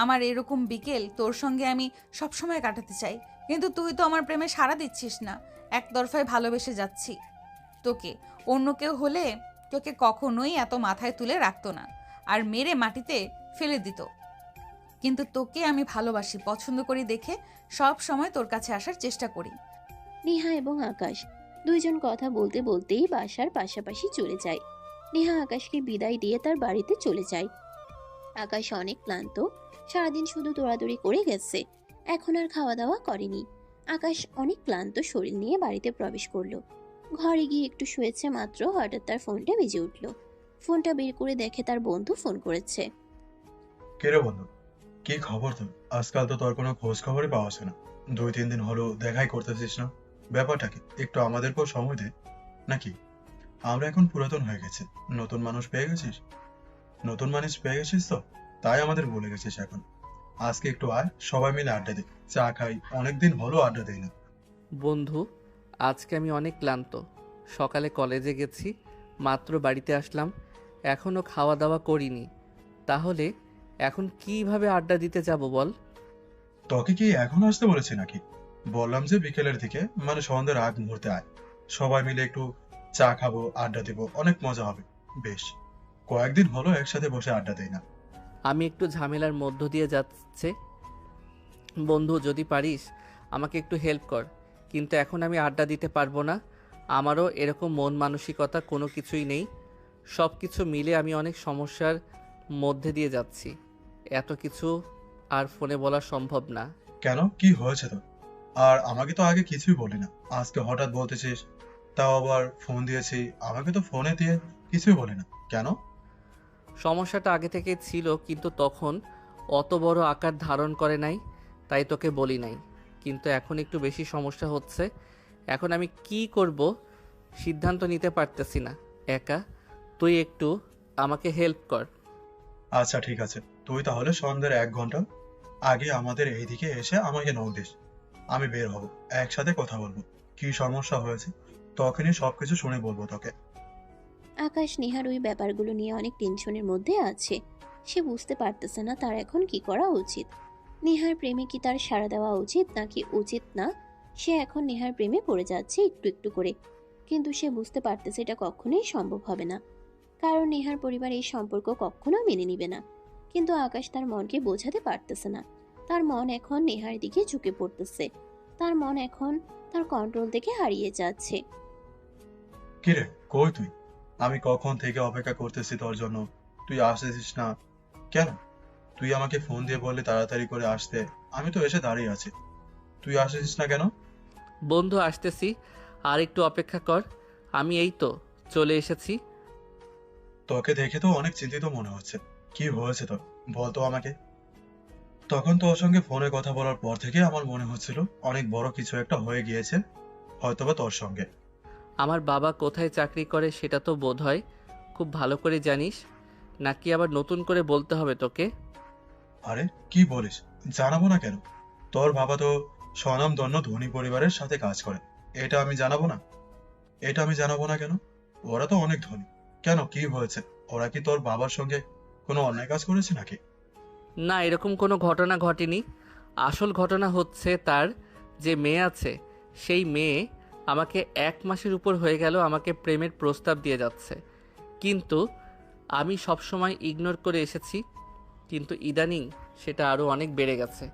আমার এরকম বিকেল তোর সঙ্গে আমি সব সময় কাটাতে চাই, কিন্তু তুই তো আমার প্রেমে সাড়া দিচ্ছিস না। একতরফায় ভালোবেসে যাচ্ছি তোকে। অন্য কেউ হলে তোকে কখনোই এত মাথায় তুলে রাখতো না, আর মেরে মাটিতে ফেলে দিত। কিন্তু তোকে আমি ভালোবাসি, পছন্দ করি দেখে সব সময় তোর কাছে আসার চেষ্টা করি। নেহা এবং আকাশ দুইজন কথা বলতে বলতেই বাসার পাশাপাশি চলে যায়। নেহা আকাশকে বিদায় দিয়ে তার বাড়িতে চলে যায়। আকাশ অনেক ক্লান্ত, সারাদিন শুধু দৌড়াদৌড়ি করে গেছে, এখন আর খাওয়া দাওয়া করেনি। আকাশ অনেক ক্লান্ত শরীর নিয়ে বাড়িতে প্রবেশ করলো। ঘরে গিয়ে একটু শুয়েছে মাত্র, হঠাৎ তার ফোনটা বেজে উঠলো। ফোনটা বের করে দেখে তার বন্ধু ফোন করেছে। কে রে বন্ধু, কি খবর তোর? আজকাল তো তোর কোনো খোঁজ খবরই পাওয়া যায় না। 2-3 দিন হলো দেখাই করতেছিস না। ব্যাপারটা কি? একটু আমাদেরকেও সময় দে। নাকি আমরা এখন পুরাতন হয়ে গেছি, নতুন মানুষ পেয়ে গেছিস? নতুন মানুষ পেয়ে গেছিস তো, তাই আমাদের ভুলে গেছিস এখন। আজকে একটু আয়, সবাই মিলে আড্ডা দিই, চা খাই, অনেকদিন হলো আড্ডা দেই না। বন্ধু, আজকে আমি অনেক ক্লান্ত। সকালে কলেজে গেছি, মাত্র বাড়িতে আসলাম, এখনও খাওয়া দাওয়া করিনি। তাহলে এখন কিভাবে আড্ডা দিতে যাব বল? তোকে কি এখন আসতে বলেছি নাকি? বললাম যে বিকেলের দিকে, মানে সন্ধ্যার আগ মুহূর্তে আয়, সবাই মিলে একটু চা খাবো, আড্ডা দিব, অনেক মজা হবে। বেশ কয়েকদিন হলো একসাথে বসে আড্ডা দেই না। আমি একটু ঝামেলার মধ্য দিয়ে যাচ্ছে বন্ধু, যদি পারিস আমাকে একটু হেল্প কর। কিন্তু এখন আমি আড্ডা দিতে পারবো না, আমারও এরকম মন মানসিকতা কোনো কিছুই নেই। সব কিছু মিলে আমি অনেক সমস্যার মধ্যে দিয়ে যাচ্ছি। এত কিছু আর ফোনে বলা সম্ভব না। কেন, কি হয়েছে তো? আর আমাকে তো আগে কিছুই বলি না, আজকে হঠাৎ বলতেছিস? তাও আবার ফোন দিয়েছি, আমাকে তো ফোনে দিয়ে কিছুই বলি না কেন? সমস্যাটা আগে থেকে ছিল, কিন্তু তখন অত বড় আকার ধারণ করে নাই, তাই তোকে বলি নাই। কিন্তু এখন একটু বেশি সমস্যা হচ্ছে। এখন আমি কি করব সিদ্ধান্ত নিতে পারতেছি না একা। তুই একটু আমাকে হেল্প কর। আচ্ছা ঠিক আছে, তুই তাহলে সন্ধ্যার 1 ঘন্টা আগে আমাদের এইদিকে এসে আমাকে নক দিস, আমি বের হব, একসাথে কথা বলবো। কি সমস্যা হয়েছে তখনই সবকিছু শুনে বলবো তোকে। আকাশ নেহার ওই ব্যাপারগুলো নিয়ে অনেক টেনশনের মধ্যে আছে। সে বুঝতে পারতেছে না তার এখন কি করা উচিত। নেহার প্রেমে কি তার সাড়া দেওয়া উচিত নাকি উচিত না। সে এখন নেহার প্রেমে পড়ে যাচ্ছে একটু একটু করে, কিন্তু সে বুঝতে পারতেছে এটা কখনোই সম্ভব হবে না, কারণ নেহার পরিবার এই সম্পর্ক কখনো মেনে নিবে না। কিন্তু আকাশ তার মনকে বোঝাতে পারতেছে না। তার মন এখন নেহার দিকে ঝুঁকে পড়তেছে। তার মন এখন তার কন্ট্রোল থেকে হারিয়ে যাচ্ছে। কিরে, কই তুই? আমি কখন থেকে অপেক্ষা করতেছি তোর জন্য, তুই আসতেছিস না কেন? তুই আমাকে ফোন দিয়ে বললি তাড়াতাড়ি করে আসতে, আমি তো এসে দাঁড়িয়ে আছি, তুই আসতেছিস না কেন? বন্ধু আসতেছি, আর একটু অপেক্ষা কর। আমি এই তো চলে এসেছি। তোকে দেখে তো অনেক চিন্তিত মনে হচ্ছে, কি হয়েছে তোর, বলতো আমাকে। তখন তোর সঙ্গে ফোনে কথা বলার পর থেকে আমার মনে হচ্ছিল অনেক বড় কিছু একটা হয়ে গিয়েছে, হয়তোবা তোর সঙ্গে। আমার বাবা কোথায় চাকরি করে সেটা তো বোধহয় খুব ভালো করে জানিস, নাকি আবার নতুন করে বলতে হবে তোকে? আরে কি বলিস, জানাবো না কেন? তোর বাবা তো স্বনামধন্য ধনী পরিবারের সাথে কাজ করে, এটা আমি জানাবো না? এটা আমি জানাবো না কেন? ওরা তো অনেক ধনী। কেন, কি হয়েছে? ওরা কি তোর বাবার সঙ্গে কোনো অন্যায় কাজ করেছে নাকি? না, এরকম কোনো ঘটনা ঘটেনি। আসল ঘটনা হচ্ছে তার যে মেয়ে আছে, সেই মেয়ে আমাকে 1 মাসের উপর হয়ে গেল আমাকে প্রেমের প্রস্তাব দিয়ে যাচ্ছে, কিন্তু আমি সবসময় ইগনোর করে এসেছি। কিন্তু ইদানিং সেটা আরও অনেক বেড়ে গেছে।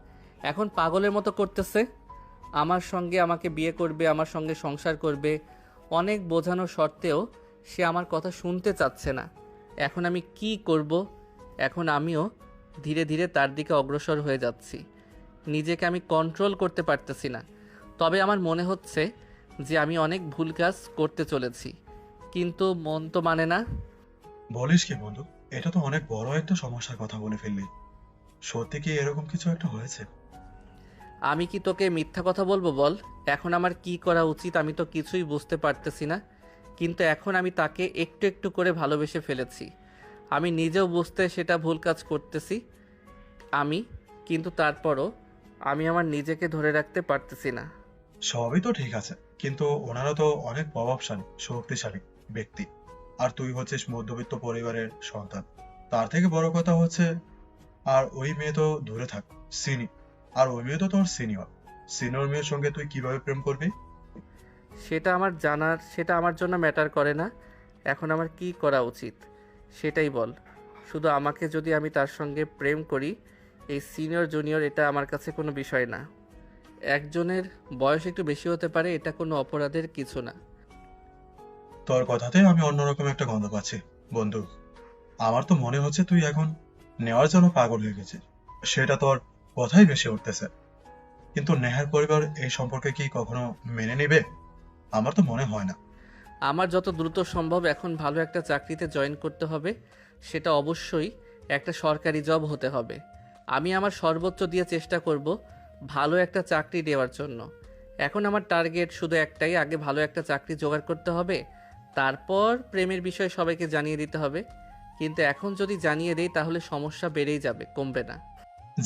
এখন পাগলের মতো করতেছে, আমার সঙ্গে আমাকে বিয়ে করবে, আমার সঙ্গে সংসার করবে। অনেক বোঝানো সত্ত্বেও সে আমার কথা শুনতে চাচ্ছে না। এখন আমি কি করব? এখন আমিও ধীরে ধীরে তার দিকে অগ্রসর হয়ে যাচ্ছি। নিজেকে আমি কন্ট্রোল করতে পারতেছি না। তবে আমার মনে হচ্ছে যে আমি অনেক ভুল কাজ করতে চলেছি, কিন্তু মন তো মানে না। বলিস কি বন্ধু, এটা তো অনেক বড় একটা সমস্যার কথা বলে ফেললি। সত্যি কি এরকম কিছু একটা হয়েছে? আমি কি তোকে মিথ্যা কথা বলবো বল? এখন আমার কি করা উচিত আমি তো কিছুই বুঝতে পারতেছি না। কিন্তু এখন আমি তাকে একটু একটু করে ভালোবেসে ফেলেছি। আমি নিজেও বুঝতে সেটা ভুল কাজ করতেছি আমি, কিন্তু তারপরও আমি আমার নিজেকে ধরে রাখতে পারতেছি না। সবই তো ঠিক আছে, কিন্তু ওনারা তো অনেক প্রভাবশালী শক্তিশালী ব্যক্তি, আর তুই হচ্ছিস মধ্যবিত্ত পরিবারের সন্তান। তার থেকে বড় কথা হচ্ছে, আর ওই মেয়ে তো দূরে থাক, সিনি, আর ওই মেয়ে তো তোর সিনিয়র। সিনিয়র মেয়ের সঙ্গে তুই কিভাবে প্রেম করবি? সেটা আমার জন্য ম্যাটার করে না। এখন আমার কি করা উচিত সেটাই বল। শুধু আমাকে, যদি আমি তার সঙ্গে প্রেম করি, এই সিনিয়র জুনিয়র এটা আমার কাছে কোনো বিষয় না। একজনের বয়স একটু বেশি হতে পারে, এটা কোনো অপরাধের কিছু না। তোর কথাতে আমি অন্যরকম একটা গন্ধ পাচ্ছি বন্ধু। আমার তো মনে হচ্ছে তুই এখন নেওয়ার জন্য পাগল হয়ে গেছিস, সেটা তোর কথাই বেশি উঠতেছে। কিন্তু নেহার পরিবার এই সম্পর্কে কি কখনো মেনে নেবে? আমার তো মনে হয় না। আমার যত দ্রুত সম্ভব এখন ভালো একটা চাকরিতে জয়েন করতে হবে। সেটা অবশ্যই একটা সরকারি জব হতে হবে। আমি আমার সর্বোচ্চ দিয়ে চেষ্টা করব ভালো একটা চাকরি দেওয়ার জন্য। এখন আমার টার্গেট শুধু একটাই, আগে ভালো একটা চাকরি জোগাড় করতে হবে, তারপর প্রেমের বিষয়ে সবাইকে জানিয়ে দিতে হবে। কিন্তু এখন যদি জানিয়ে দেই তাহলে সমস্যা বেড়েই যাবে, কমবে না।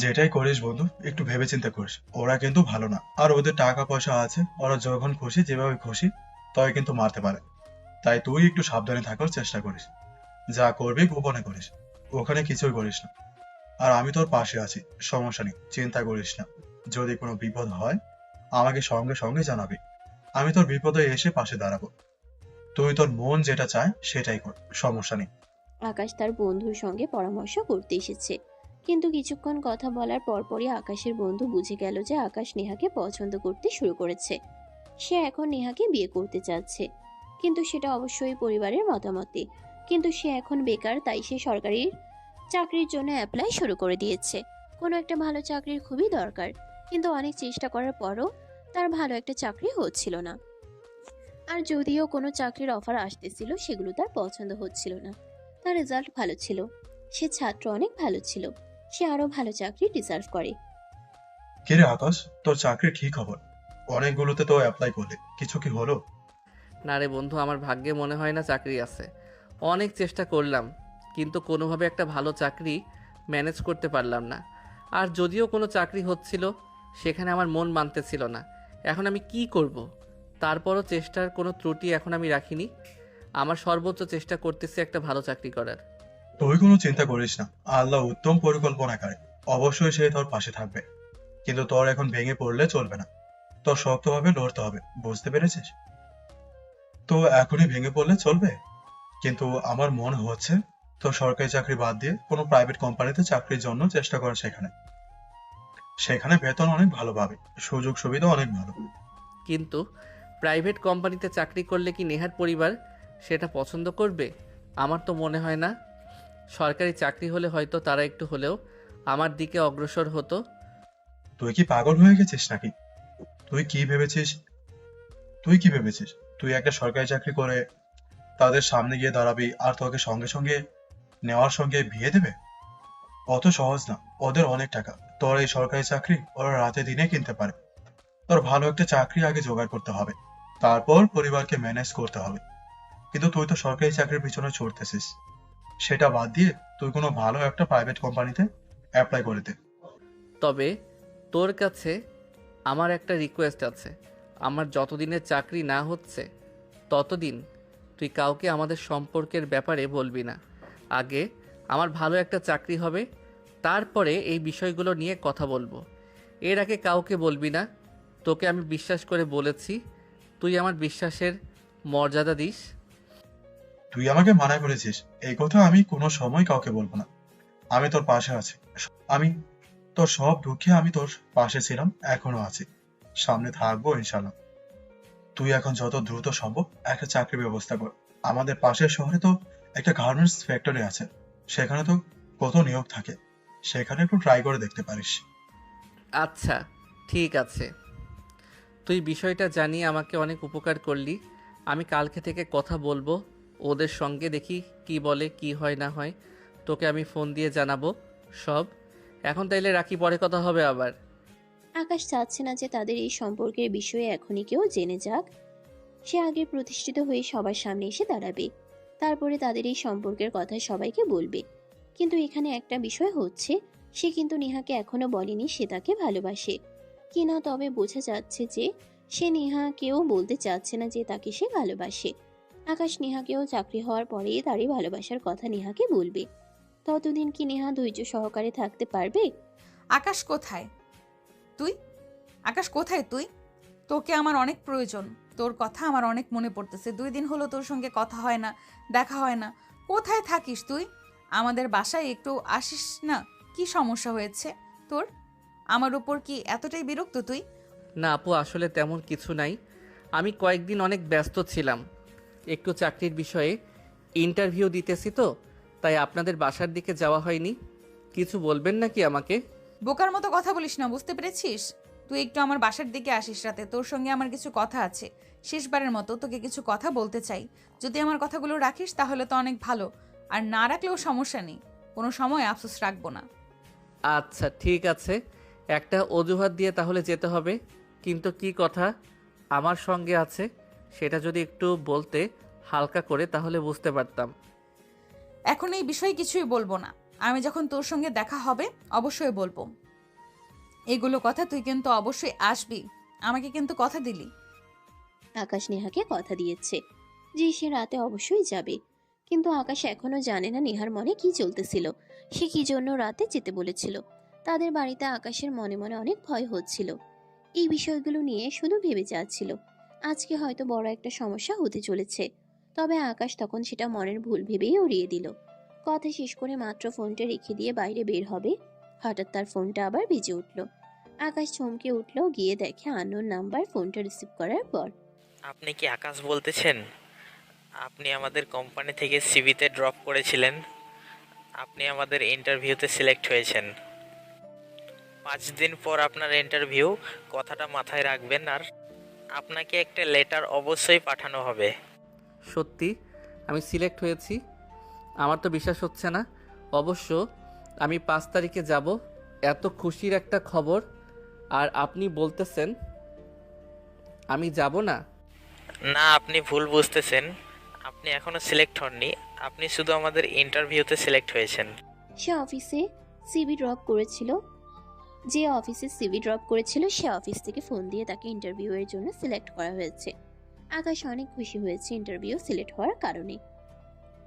যেটাই করিস বন্ধু, একটু ভেবেচিন্তে করিস। ওরা কিন্তু ভালো না, আর ওদের টাকা পয়সা আছে, ওরা যখন খুশি যেভাবে খুশি তাই কিন্তু মারতে পারে। তাই তুই একটু সাবধানে থাকার চেষ্টা করিস, যা করবি গোপনে করিস, ওখানে কিছুই করিস না। আর আমি তোর পাশে আছি, সমস্যা নেই, চিন্তা করিস না। যদি কোনো বিপদ হয় আমাকে সঙ্গে সঙ্গে জানাবি, আমি তোর বিপদে এসে পাশে দাঁড়াবো। তুই তোর মন যেটা চায় সেটাই কর, সমস্যা নেই। আকাশ তার বন্ধুর সঙ্গে পরামর্শ করতে এসেছে, কিন্তু কিছুক্ষণ কথা বলার পরপরই আকাশের বন্ধু বুঝে গেল যে আকাশ নেহাকে পছন্দ করতে শুরু করেছে। সে এখন নেহাকে বিয়ে করতে চাচ্ছে, কিন্তু সেটা অবশ্যই পরিবারের মতামতে। কিন্তু সে এখন বেকার, তাই সে সরকারি চাকরির জন্য অ্যাপ্লাই শুরু করে দিয়েছে। কোনো একটা ভালো চাকরির খুবই দরকার, কিন্তু অনেক চেষ্টা করার পরও তার ভালো একটা চাকরি হচ্ছিল না। আর যদিও কোনো চাকরির অফার আসতেছিল সেগুলো তার পছন্দ হচ্ছিল না। তার রেজাল্ট ভালো ছিল, সে ছাত্র অনেক ভালো ছিল, সে আরো ভালো চাকরি ডিজার্ভ করে। কিরে আকাশ, তোর চাকরি ঠিক খবর? অনেকগুলোতে তো অ্যাপ্লাই করলে, কিছু কি হলো? না রে বন্ধু, আমার ভাগ্যে মনে হয় না চাকরি আছে। অনেক চেষ্টা করলাম, কিন্তু কোনোভাবে একটা ভালো চাকরি ম্যানেজ করতে পারলাম না। আর যদিও কোনো চাকরি হচ্ছিল, সেখানে আমার মন মানতেছিল না। এখন আমি কি করব? তারপরও চেষ্টার কোনো ত্রুটি এখন আমি রাখিনি। আমার সর্বোচ্চ চেষ্টা করতেছি একটা ভালো চাকরি করার। তুই কোনো চিন্তা করিস না, আল্লাহ উত্তম পরিকল্পনাকারী, অবশ্যই সে তোর পাশে থাকবে। কিন্তু তোর এখন ভেঙে পড়লে চলবে না, তোর শক্তভাবে লড়তে হবে, বুঝতে পেরেছিস? তো এখনই ভেঙে পড়লে চলবে? কিন্তু আমার মনে হচ্ছে তোর সরকারি চাকরি বাদ দিয়ে কোনো প্রাইভেট কোম্পানিতে চাকরির জন্য চেষ্টা করা। সেখানে সেখানে বেতন অনেক ভালো পাবে, সুযোগ সুবিধা অনেক ভালো। কিন্তু প্রাইভেট কোম্পানিতে চাকরি করলে কি নেহার পরিবার সেটা পছন্দ করবে? আমার তো মনে হয় না। সরকারি চাকরি হলে হয়তো তারা একটু হলেও আমার দিকে অগ্রসর হতো। তুই কি পাগল হয়ে গেছিস নাকি? তুই কি ভেবেছিস তুই কি ভেবেছিস তুই একটা সরকারি চাকরি করে তাদের সামনে গিয়ে দাঁড়াবি আর তোকে সঙ্গে সঙ্গে নেওয়ার সঙ্গে বিয়ে দেবে? অত সহজ না, ওদের অনেক টাকা। তোর এই সরকারি চাকরি ওরা রাতে দিনে কিনতে পারে। তোর ভালো একটা চাকরি আগে জোগাড় করতে হবে, তারপর পরিবারকে ম্যানেজ করতে হবে। কিন্তু তুই তো সরকারি চাকরির পিছনে ছুটতেছিস, সেটা বাদ দিয়ে তুই কোনো ভালো একটা প্রাইভেট কোম্পানিতে অ্যাপ্লাই করে দে। তবে তোর কাছে আমার একটা রিকোয়েস্ট আছে। আমার যতদিনের চাকরি না হচ্ছে ততদিন তুই কাউকে আমাদের সম্পর্কের ব্যাপারে বলবি না। আগে আমার ভালো একটা চাকরি হবে, তারপরে এই বিষয়গুলো নিয়ে কথা বলবো। এর আগে কাউকে বলবি না। তোকে আমি বিশ্বাস করে বলেছি, তুই আমার বিশ্বাসের মর্যাদা দিস। তুই আমাকে মানা করেছিস, এই কথা আমি কোনো সময় কাউকে বলবো না। আমি তোর পাশে আছি। আমি তোর সব দুঃখে আমি তোর পাশে ছিলাম, এখনো আছি, সামনে থাকবো ইনশাল্লাহ। তুই এখন যত দ্রুত সম্ভব একটা চাকরির ব্যবস্থা কর। আমাদের পাশের শহরে তো একটা গার্মেন্টস ফ্যাক্টরি আছে, সেখানে তো কত নিয়োগ থাকে, সেখানে একটু ট্রাই করে দেখতে পারিস। আচ্ছা, ঠিক আছে। তুই বিষয়টা জানিয়ে আমাকে অনেক উপকার করলি। আমি কালকে থেকে কথা বলবো ওদের সঙ্গে, দেখি কি বলে, কি হয় না হয়। তোকে আমি ফোন দিয়ে জানাবো সব। এখন তাইলে রাখি, পরে কথা হবে আবার। আকাশ চাচ্ছে না যে তাদের এই সম্পর্কের বিষয়ে এখনই কেউ জেনে যাক। সে আগে প্রতিষ্ঠিত হয়ে সবার সামনে এসে দাঁড়াবে, তারপরে তাদের এই সম্পর্কের কথা সবাইকে বলবে। কিন্তু এখানে একটা বিষয় হচ্ছে, সে কিন্তু নেহাকে এখনো বলেনি সে তাকে ভালোবাসে কিনা। তবে বোঝা যাচ্ছে যে সে নেহাকেও বলতে চাচ্ছে না যে তাকে সে ভালোবাসে। আকাশ নেহাকেও চাকরি হওয়ার পরেই তারই ভালোবাসার কথা নেহাকে বলবে। ততদিন কি নেহা ধৈর্য সহকারে থাকতে পারবে? আকাশ কোথায় তুই? আকাশ কোথায় তুই? তোকে আমার অনেক প্রয়োজন। তোর কথা আমার অনেক মনে পড়তেছে। 2 দিন হলো তোর সঙ্গে কথা হয় না, দেখা হয় না। কোথায় থাকিস তুই? আমাদের বাসায় একটু আসিস না? কি সমস্যা হয়েছে তোর? আমার উপর কি এতটাই বিরক্ত তুই? না আপু, আসলে তেমন কিছু নাই। আমি কয়েকদিন অনেক ব্যস্ত ছিলাম, একটু চাকরির বিষয়ে ইন্টারভিউ দিতেছি তো, তাই আপনাদের বাসার দিকে যাওয়া হয়নি। কিছু বলবেন নাকি আমাকে? বোকার মতো কথা বলিস না, বুঝতে পেরেছিস? তুই একটু আমার বাসার দিকে আসিস রাতে, তোর সঙ্গে আমার কিছু কথা আছে। শেষবারের মতো তোকে কিছু কথা বলতে চাই। যদি আমার কথাগুলো রাখিস তাহলে তো অনেক ভালো, আর না রাখলেও সমস্যা নেই, কোনো সময় আফসোস রাখবো না। আচ্ছা ঠিক আছে, একটা অজুহাত দিয়ে তাহলে যেতে হবে। কিন্তু কি কথা আমার সঙ্গে আছে সেটা যদি একটু বলতে হালকা করে, তাহলে বুঝতে পারতাম। এখন এই বিষয়ে কিছুই বলবো না। আমি যখন তোর সঙ্গে দেখা হবে অবশ্যই বলবো এগুলো কথা। তুই কিন্তু অবশ্যই আসবি, আমাকে কিন্তু কথা দিলি। আকাশ নেহাকে কথা দিয়েছে যে সে রাতে অবশ্যই যাবে। কিন্তু আকাশ এখনো জানে না নেহার মনে কি চলতেছিল, সে কি জন্য রাতে যেতে বলেছিল। তাদের বাড়িতে আকাশের মনে মনে অনেক ভয় হচ্ছিল। এই বিষয়গুলো নিয়ে শুধু ভেবে যাচ্ছিল আজকে হয়তো বড় একটা সমস্যা হতে চলেছে। তবে আকাশ তখন সেটা মনের ভুল ভেবেই উড়িয়ে দিল। কথা শেষ করে মাত্র ফোনটা রেখে দিয়ে বাইরে বের হবে, হঠাৎ তার ফোনটা আবার বেজে উঠল। আকাশ চমকে উঠল, গিয়ে দেখে আননোন নাম্বার। ফোনটা রিসিভ করার পর, আপনি কি আকাশ বলতেছেন? আপনি আমাদের কোম্পানি থেকে সিভিতে ড্রপ করেছিলেন। আপনি আমাদের ইন্টারভিউতে সিলেক্ট হয়েছেন। 5 দিন পর আপনার ইন্টারভিউ, কথাটা মাথায় রাখবেন। আর আপনাকে একটা লেটার অবশ্যই পাঠানো হবে। সত্যি আমি সিলেক্ট হয়েছি? আমার তো বিশ্বাস হচ্ছে না। অবশ্য আমি 5 তারিখে যাব, এত খুশির একটা খবর, আর আপনি বলতেছেন আমি যাব না? না, আপনি ভুল বুঝতেছেন। আপনি এখনো সিলেক্ট হননি, আপনি শুধু আমাদের ইন্টারভিউতে সিলেক্ট হয়েছেন। সে অফিসে সিভি ড্রপ করেছিল যে অফিসে সিভি ড্রপ করেছিল সে অফিস থেকে ফোন দিয়ে তাকে ইন্টারভিউয়ের জন্য সিলেক্ট করা হয়েছে। আকাশ অনেক খুশি হয়েছে ইন্টারভিউ সিলেক্ট হওয়ার কারণে।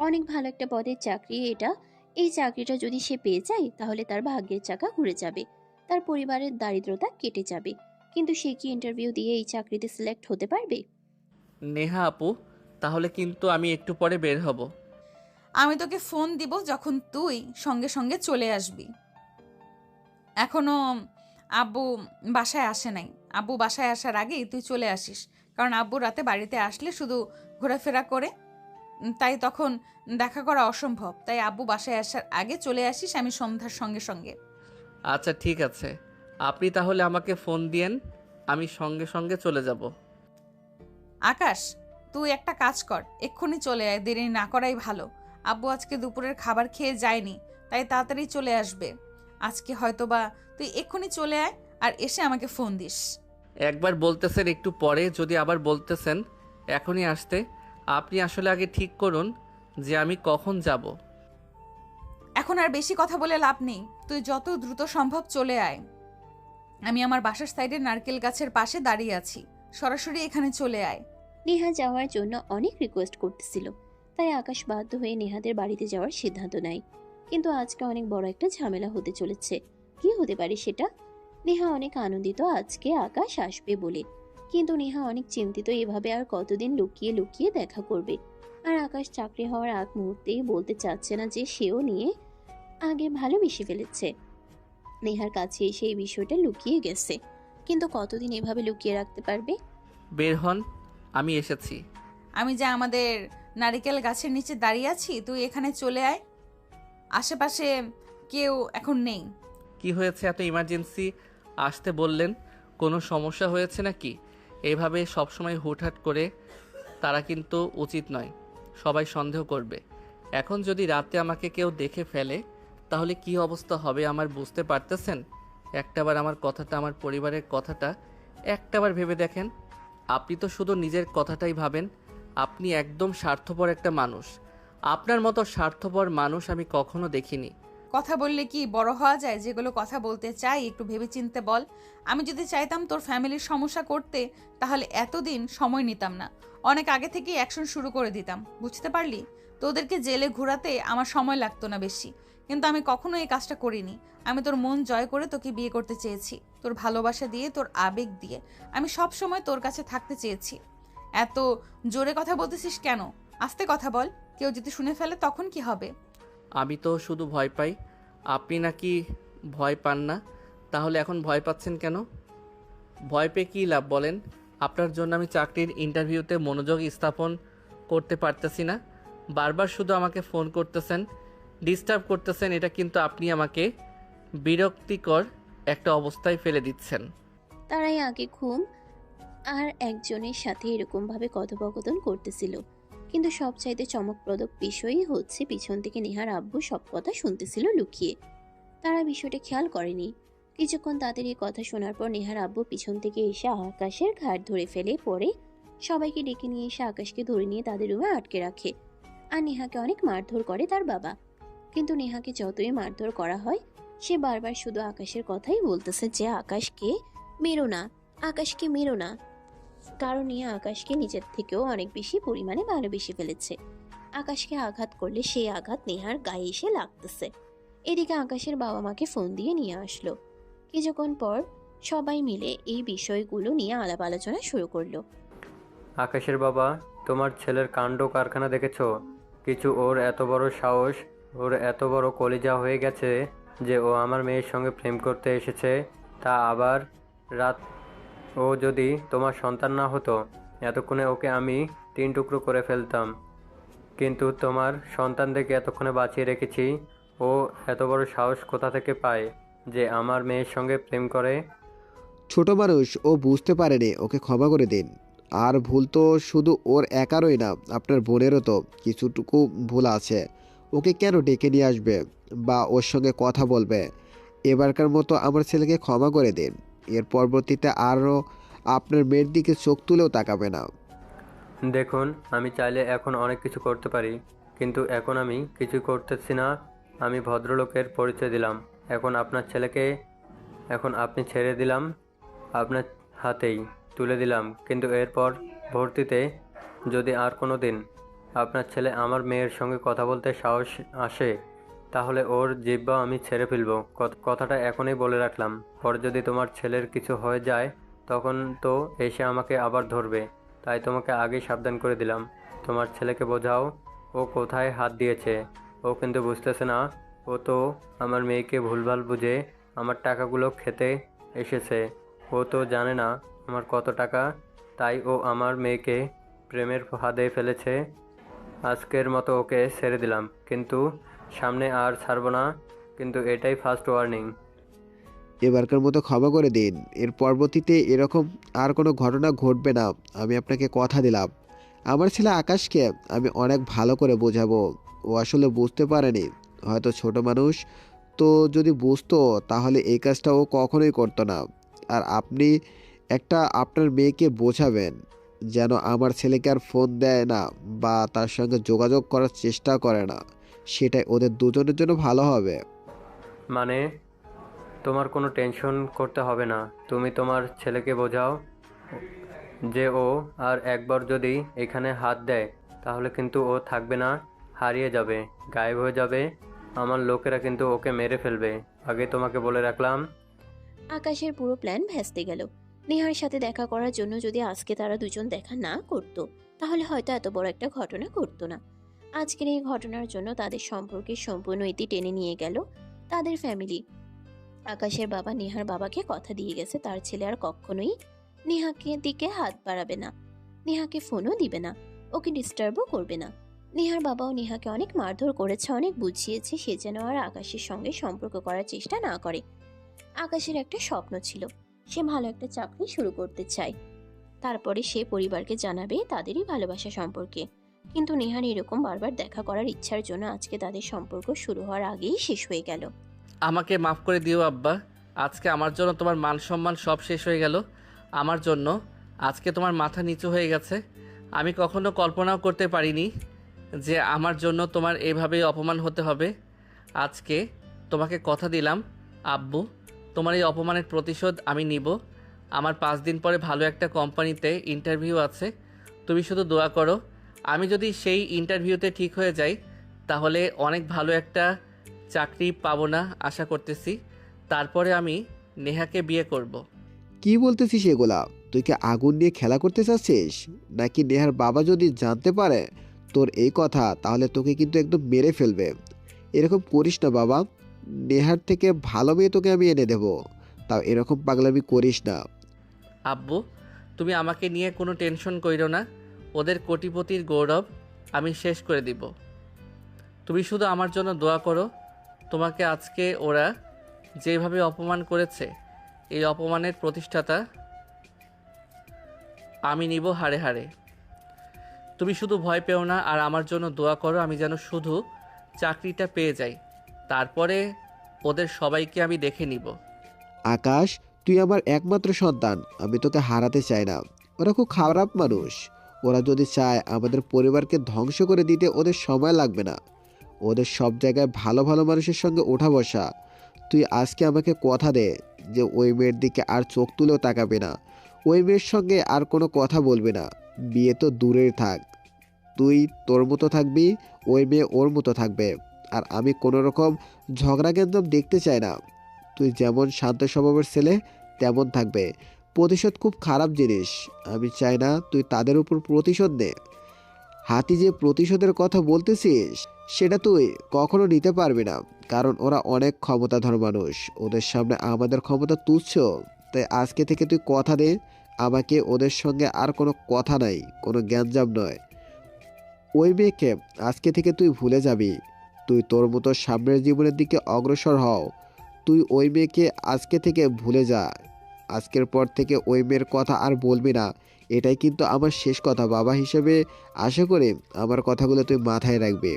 অনেক ভালো একটা পদের চাকরি এটা। এই চাকরিটা যদি সে পেয়ে যায় তাহলে তার ভাগ্যের চাকা ঘুরে যাবে, তার পরিবারের দারিদ্রতা কেটে যাবে। কিন্তু সে কি ইন্টারভিউ দিয়ে এই চাকরিতে সিলেক্ট হতে পারবে? নেহা আপু, তাহলে কিন্তু আমি একটু পরে বের হব। আমি তোকে ফোন দিব যখন তুই সঙ্গে সঙ্গে চলে আসবি। এখনো আব্বু বাসায় আসে নাই। আব্বু বাসায় আসার আগেই তুই চলে আসিস, কারণ আব্বু রাতে বাড়িতে আসলে শুধু ঘোরাফেরা করে, তাই তখন দেখা করা অসম্ভব। তাই আব্বু বাসায় আসার আগে চলে আসিস, আমি সন্ধ্যার সঙ্গে সঙ্গে। আচ্ছা ঠিক আছে, আপনি তাহলে আমাকে ফোন দিয়েন, আমি সঙ্গে সঙ্গে চলে যাব। আকাশ, তুই একটা কাজ কর, এক্ষুনি চলে আয়, দেরি না করাই ভালো। আব্বু আজকে দুপুরের খাবার খেয়ে যায়নি, তাই তাড়াতাড়ি চলে আসবে আজকে। হয়তোবা তুই এক্ষুনি চলে আয় আর এসে আমাকে ফোন দিস। একবার বলতেছেন একটু পরে, যদি আবার বলতেছেন এখনই আসতে, আপনি আসলে আগে ঠিক করুন যে আমি কখন যাব। এখন আর বেশি কথা বলে লাভ নেই, তুই যত দ্রুত সম্ভব চলে আয়। আমি আমার বাসার সাইডে নারকেল গাছের পাশে দাঁড়িয়ে আছি, সরাসরি এখানে চলে আয়। নেহা যাওয়ার জন্য অনেক রিকোয়েস্ট করতেছিল, তাই আকাশ বাধ্য হয়ে নেহাদের বাড়িতে যাওয়ার সিদ্ধান্ত নেয়। কিন্তু আজকে অনেক বড় একটা ঝামেলা হতে চলেছে। কি হতে পারে সেটা? নেহা অনেক আনন্দিত আজকে আকাশ আসবে বলে, কিন্তু নেহা অনেক চিন্তিত এভাবে আর কতদিন লুকিয়ে লুকিয়ে দেখা করবে। আর আকাশ চাকরি হওয়ার আগ মুহূর্তেই বলতে চাচ্ছে না যে সেও নিয়ে আগে ভালোবেসে ফেলেছে। নেহার কাছে এসে এই বিষয়টা লুকিয়ে গেছে, কিন্তু কতদিন এভাবে লুকিয়ে রাখতে পারবে? বের হন, আমি এসেছি। আমি যে আমাদের নারিকেল গাছের নিচে দাঁড়িয়ে আছি, তুই এখানে চলে আয়। আশেপাশে কেউ এখন নেই। কি হয়েছে, এত ইমার্জেন্সি আসতে বললেন? কোনো সমস্যা হয়েছে নাকি? এইভাবে সবসময় হুটহাট করে তারা কিন্তু উচিত নয়, সবাই সন্দেহ করবে। এখন যদি রাতে আমাকে কেউ দেখে ফেলে তাহলে কি অবস্থা হবে আমার বুঝতে পারতেছেন? একটাবার আমার কথাটা, আমার পরিবারের কথাটা একটাবার ভেবে দেখেন। আপনি তো শুধু নিজের কথাটাই ভাবেন। আপনি একদম স্বার্থপর একটা মানুষ। আপনার মতো স্বার্থপর মানুষ আমি কখনো দেখিনি। কথা বললে কি বড় হওয়া যায়? যেগুলো কথা বলতে চাই একটু ভেবেচিন্তে বল। আমি যদি চাইতাম তোর ফ্যামিলির সমস্যা করতে, তাহলে এতদিন সময় নিতাম না, অনেক আগে থেকেই অ্যাকশন শুরু করে দিতাম। বুঝতে পারলি? তোদেরকে জেলে ঘোরাতে আমার সময় লাগতো না বেশি, কিন্তু আমি কখনো এই কাজটা করিনি। আমি তোর মন জয় করে তোকে বিয়ে করতে চেয়েছি, তোর ভালোবাসা দিয়ে, তোর আবেগ দিয়ে। আমি সব সময় তোর কাছে থাকতে চেয়েছি। এত জোরে কথা বলতেছিস কেন? আস্তে কথা বল, কেউ যদি শুনে ফেলে তখন কি হবে? আমি তো শুধু ভয় পাই, আপনি নাকি ভয় পান না? তাহলে এখন ভয় পাচ্ছেন কেন? ভয় পেয়ে কী লাভ বলেন? আপনার জন্য আমি চাকরির ইন্টারভিউতে মনোযোগ স্থাপন করতে পারতেছি না। বারবার শুধু আমাকে ফোন করতেছেন, ডিস্টার্ব করতেছেন। এটা কিন্তু আপনি আমাকে বিরক্তিকর একটা অবস্থায় ফেলে দিচ্ছেন। তারাই আগে ঘুম আর একজনের সাথে এরকমভাবে কথোপকথন করতেছিল। কিন্তু সবচাইতে চমকপ্রদ বিষয়ই হচ্ছে পিছন থেকে নেহার আব্বু সব কথা শুনতেছিল লুকিয়ে। তারা বিষয়টা খেয়াল করেনি। কিছুক্ষণ তাদের এই কথা শোনার পর নেহার আব্বু পিছন থেকে এসে আকাশের ঘাট ধরে ফেলে, পরে সবাইকে ডেকে নিয়ে এসে আকাশকে ধরে নিয়ে তাদের রুমে আটকে রাখে। আর নেহাকে অনেক মারধর করে তার বাবা। কিন্তু নেহাকে যতই মারধর করা হয়, সে বারবার শুধু আকাশের কথাই বলতেছে যে আকাশকে মেরো না, আকাশকে মেরো না। কারণ নিয়ে আকাশকে নিজের থেকেও অনেক বেশি পরিমাণে ভালোবেসে ফেলেছে। আকাশকে আঘাত করলে সেই আঘাত নেহার গায়ে এসে লাগতেছে। এদিকে আকাশের বাবা মাকে ফোন দিয়ে নিয়ে আসলো। কিছুক্ষণ পর সবাই মিলে এই বিষয়গুলো নিয়ে আলাপ আলোচনা শুরু করলো। আকাশের বাবা, তোমার ছেলের কাণ্ড কারখানা দেখেছো? কিছু ওর এত বড় সাহস, ওর এত বড় কলিজা হয়ে গেছে যে ও আমার মেয়ের সঙ্গে প্রেম করতে এসেছে। তা আবার রাত, ও যদি তোমার সন্তান না হতো এতক্ষণে ওকে আমি 3 টুকরো করে ফেলতাম। কিন্তু তোমার সন্তান দেখে এতক্ষণে বাঁচিয়ে রেখেছি। ও এত বড় সাহস কোথা থেকে পায় যে আমার মেয়ের সঙ্গে প্রেম করে? ছোট মানুষ, ও বুঝতে পারেনি, ওকে ক্ষমা করে দিন। আর ভুল তো শুধু ওর একারই না, আপনার বোনেরও তো কিছুটুকু ভুল আছে। ওকে কেন ডেকে নিয়ে আসবে বা ওর সঙ্গে কথা বলবে? এবারকার মতো আমার ছেলেকে ক্ষমা করে দিন। এর পরবর্তীতে আরও আপনার মেয়ের দিকে চোখ তুলেও তাকাবে না। দেখুন, আমি চাইলে এখন অনেক কিছু করতে পারি, কিন্তু এখন আমি কিছু করতেছি না। আমি ভদ্রলোকের পরিচয় দিলাম, এখন আপনার ছেলেকে এখন আপনি ছেড়ে দিলাম, আপনার হাতেই তুলে দিলাম, কিন্তু এরপর ভর্তিতে যদি আর কোনো দিন আপনার ছেলে আমার মেয়ের সঙ্গে কথা বলতে সাহস আসে, তাহলে ওর জিহ্বা আমি ছেড়ে ফেলবো। কথাটা এখনই বলে রাখলাম। পরে যদি তোমার ছেলের কিছু হয়ে যায় তখন তো এসে আমাকে আবার ধরবে। তাই তোমাকে আগেই সাবধান করে দিলাম। তোমার ছেলেকে বোঝাও ও কোথায় হাত দিয়েছে। ও কিন্তু বুঝতেছে না। ও তো আমার মেয়েকে ভুলভাল বুঝে আমার টাকাগুলো খেতে এসেছে। ও তো জানে না আমার কত টাকা, তাই ও আমার মেয়েকে প্রেমের ফাঁদে ফেলেছে। আজকের মতো ওকে ছেড়ে দিলাম, কিন্তু সামনে আর ছাড়বো না, কিন্তু এটাই ফার্স্ট ওয়ার্নিং। এবারকার মতো ক্ষমা করে দিন। এর পরবর্তীতে এরকম আর কোনো ঘটনা ঘটবে না, আমি আপনাকে কথা দিলাম। আমার ছেলে আকাশকে আমি অনেক ভালো করে বোঝাবো। ও আসলে বুঝতে পারেনি, হয়তো ছোট মানুষ, তো যদি বুঝতো তাহলে এই কাজটা ও কখনোই করতো না। আর আপনি আপনার মেয়েকে বোঝাবেন যেন আমার ছেলেকে আর ফোন দেয় না বা তার সঙ্গে যোগাযোগ করার চেষ্টা করে না। সেটাই ওদের দুজনের জন্য ভালো হবে। মানে তোমার কোনো টেনশন করতে হবে না। তুমি তোমার ছেলেকে বোঝাও যে ও আর একবার যদি এখানে হাত দেয় তাহলে কিন্তু ও থাকবে না, হারিয়ে যাবে, গায়েব হয়ে যাবে। আমার লোকেরা কিন্তু ওকে মেরে ফেলবে। আগে তোমাকে বলে রাখলাম। আকাশের পুরো প্ল্যান ভেস্তে গেল। নেহার সাথে দেখা করার জন্য যদি আজকে তারা দুজন দেখা না করতো, তাহলে হয়তো এত বড় একটা ঘটনা ঘটতো না। আজকের এই ঘটনার জন্য তাদের সম্পর্কের সম্পূর্ণ ইতি টেনে নিয়ে গেল তাদের ফ্যামিলি। আকাশের বাবা নেহার বাবাকে কথা দিয়ে গেছে তার ছেলে আর কখনোই নেহাকে দিকে হাত বাড়াবে না, নেহাকে ফোনও দিবে না, ওকে ডিস্টার্বও করবে না। নেহার বাবাও নেহাকে অনেক মারধর করেছে, অনেক বুঝিয়েছে সে যেন আর আকাশের সঙ্গে সম্পর্ক করার চেষ্টা না করে। আকাশের একটা স্বপ্ন ছিল, সে ভালো একটা চাকরি শুরু করতে চায়, তারপরে সে পরিবারকে জানাবে তাদেরই ভালোবাসা সম্পর্কে। কিন্তু নেহার এরকম বারবার দেখা করার ইচ্ছার জন্য আজকে তাদের সম্পর্ক শুরু হওয়ার আগেই শেষ হয়ে গেল। আমাকে মাফ করে দিও আব্বা। আজকে আমার জন্য তোমার মান সম্মান সব শেষ হয়ে গেল। আমার জন্য আজকে তোমার মাথা নিচু হয়ে গেছে। আমি কখনো কল্পনাও করতে পারিনি যে আমার জন্য তোমার এভাবেই অপমান হতে হবে। আজকে তোমাকে কথা দিলাম আব্বু, তোমার এই অপমানের প্রতিশোধ আমি নিব। আমার 5 দিন পরে ভালো একটা কোম্পানিতে ইন্টারভিউ আছে। তুমি শুধু দোয়া করো, আমি যদি সেই ইন্টারভিউতে ঠিক হয়ে যাই তাহলে অনেক ভালো একটা চাকরি পাবো না আশা করতেছি। তারপরে আমি নেহাকে বিয়ে করব। কি বলতেছিস এগুলা? তুই কি আগুন নিয়ে খেলা করতে চাচ্ছিস নাকি? নেহার বাবা যদি জানতে পারে তোর এই কথা তাহলে তোকে কিন্তু একদম মেরে ফেলবে। এরকম করিস না বাবা। নেহার থেকে ভালো মেয়ে তোকে আমি এনে দেব, তাও এরকম পাগলামি করিস না। আব্বু, তুমি আমাকে নিয়ে কোনো টেনশন কইরো না। ওদের কোটিপতির গৌরব আমি শেষ করে দিব। তুমি শুধু আমার জন্য দোয়া করো। তোমাকে আজকে ওরা যেভাবে অপমান করেছে, এই অপমানের প্রতিষ্ঠাতা আমি নিব হাড়ে হাড়ে। তুমি শুধু ভয় পেও না আর আমার জন্য দোয়া করো আমি যেন শুধু চাকরিটা পেয়ে যাই। তারপরে ওদের সবাইকে আমি দেখে নিব। আকাশ, তুই আমার একমাত্র সন্তান, আমি তোকে হারাতে চাই না। ওরা খুব খারাপ মানুষ। ওরা যদি চায় আমাদের পরিবারকে ধ্বংস করে দিতে ওদের সময় লাগবে না। ওদের সব জায়গায় ভালো ভালো মানুষের সঙ্গে ওঠা বসা। তুই আজকে আমাকে কথা দে যে ওই মেয়ের দিকে আর চোখ তুলেও তাকাবে না, ওই মেয়ের সঙ্গে আর কোনো কথা বলবে না। বিয়ে তো দূরের থাক, তুই তোর মতো থাকবি, ওই মেয়ে ওর মতো থাকবে। আর আমি কোনো রকম ঝগড়া গ্যাঞ্জাম দেখতে চাই না। তুই যেমন শান্ত স্বভাবের ছেলে তেমন থাকবে। প্রতিশোধ খুব খারাপ জিনিস, আমি চাই না তুই তাদের উপর প্রতিশোধ নে। হাতি যে প্রতিশোধের কথা বলতেছিস সেটা তুই কখনো নিতে পারবি না, কারণ ওরা অনেক ক্ষমতাধর মানুষ। ওদের সামনে আমাদের ক্ষমতা তুচ্ছ। তাই আজকে থেকে তুই কথা দে আমাকে, ওদের সঙ্গে আর কোনো কথা নাই, কোনো গ্যাঞ্জাম নয়। ওই মেয়েকে আজকে থেকে তুই ভুলে যাবি। তুই তোর মতো সামনের জীবনের দিকে অগ্রসর হও। তুই ওই মেয়েকে আজকে থেকে ভুলে যা। আজকের পর থেকে ওই মেয়ের কথা আর বলবি না। এটাই কিন্তু আমার শেষ কথা বাবা হিসেবে। আশা করি আমার কথাগুলো তুই মাথায় রাখবি।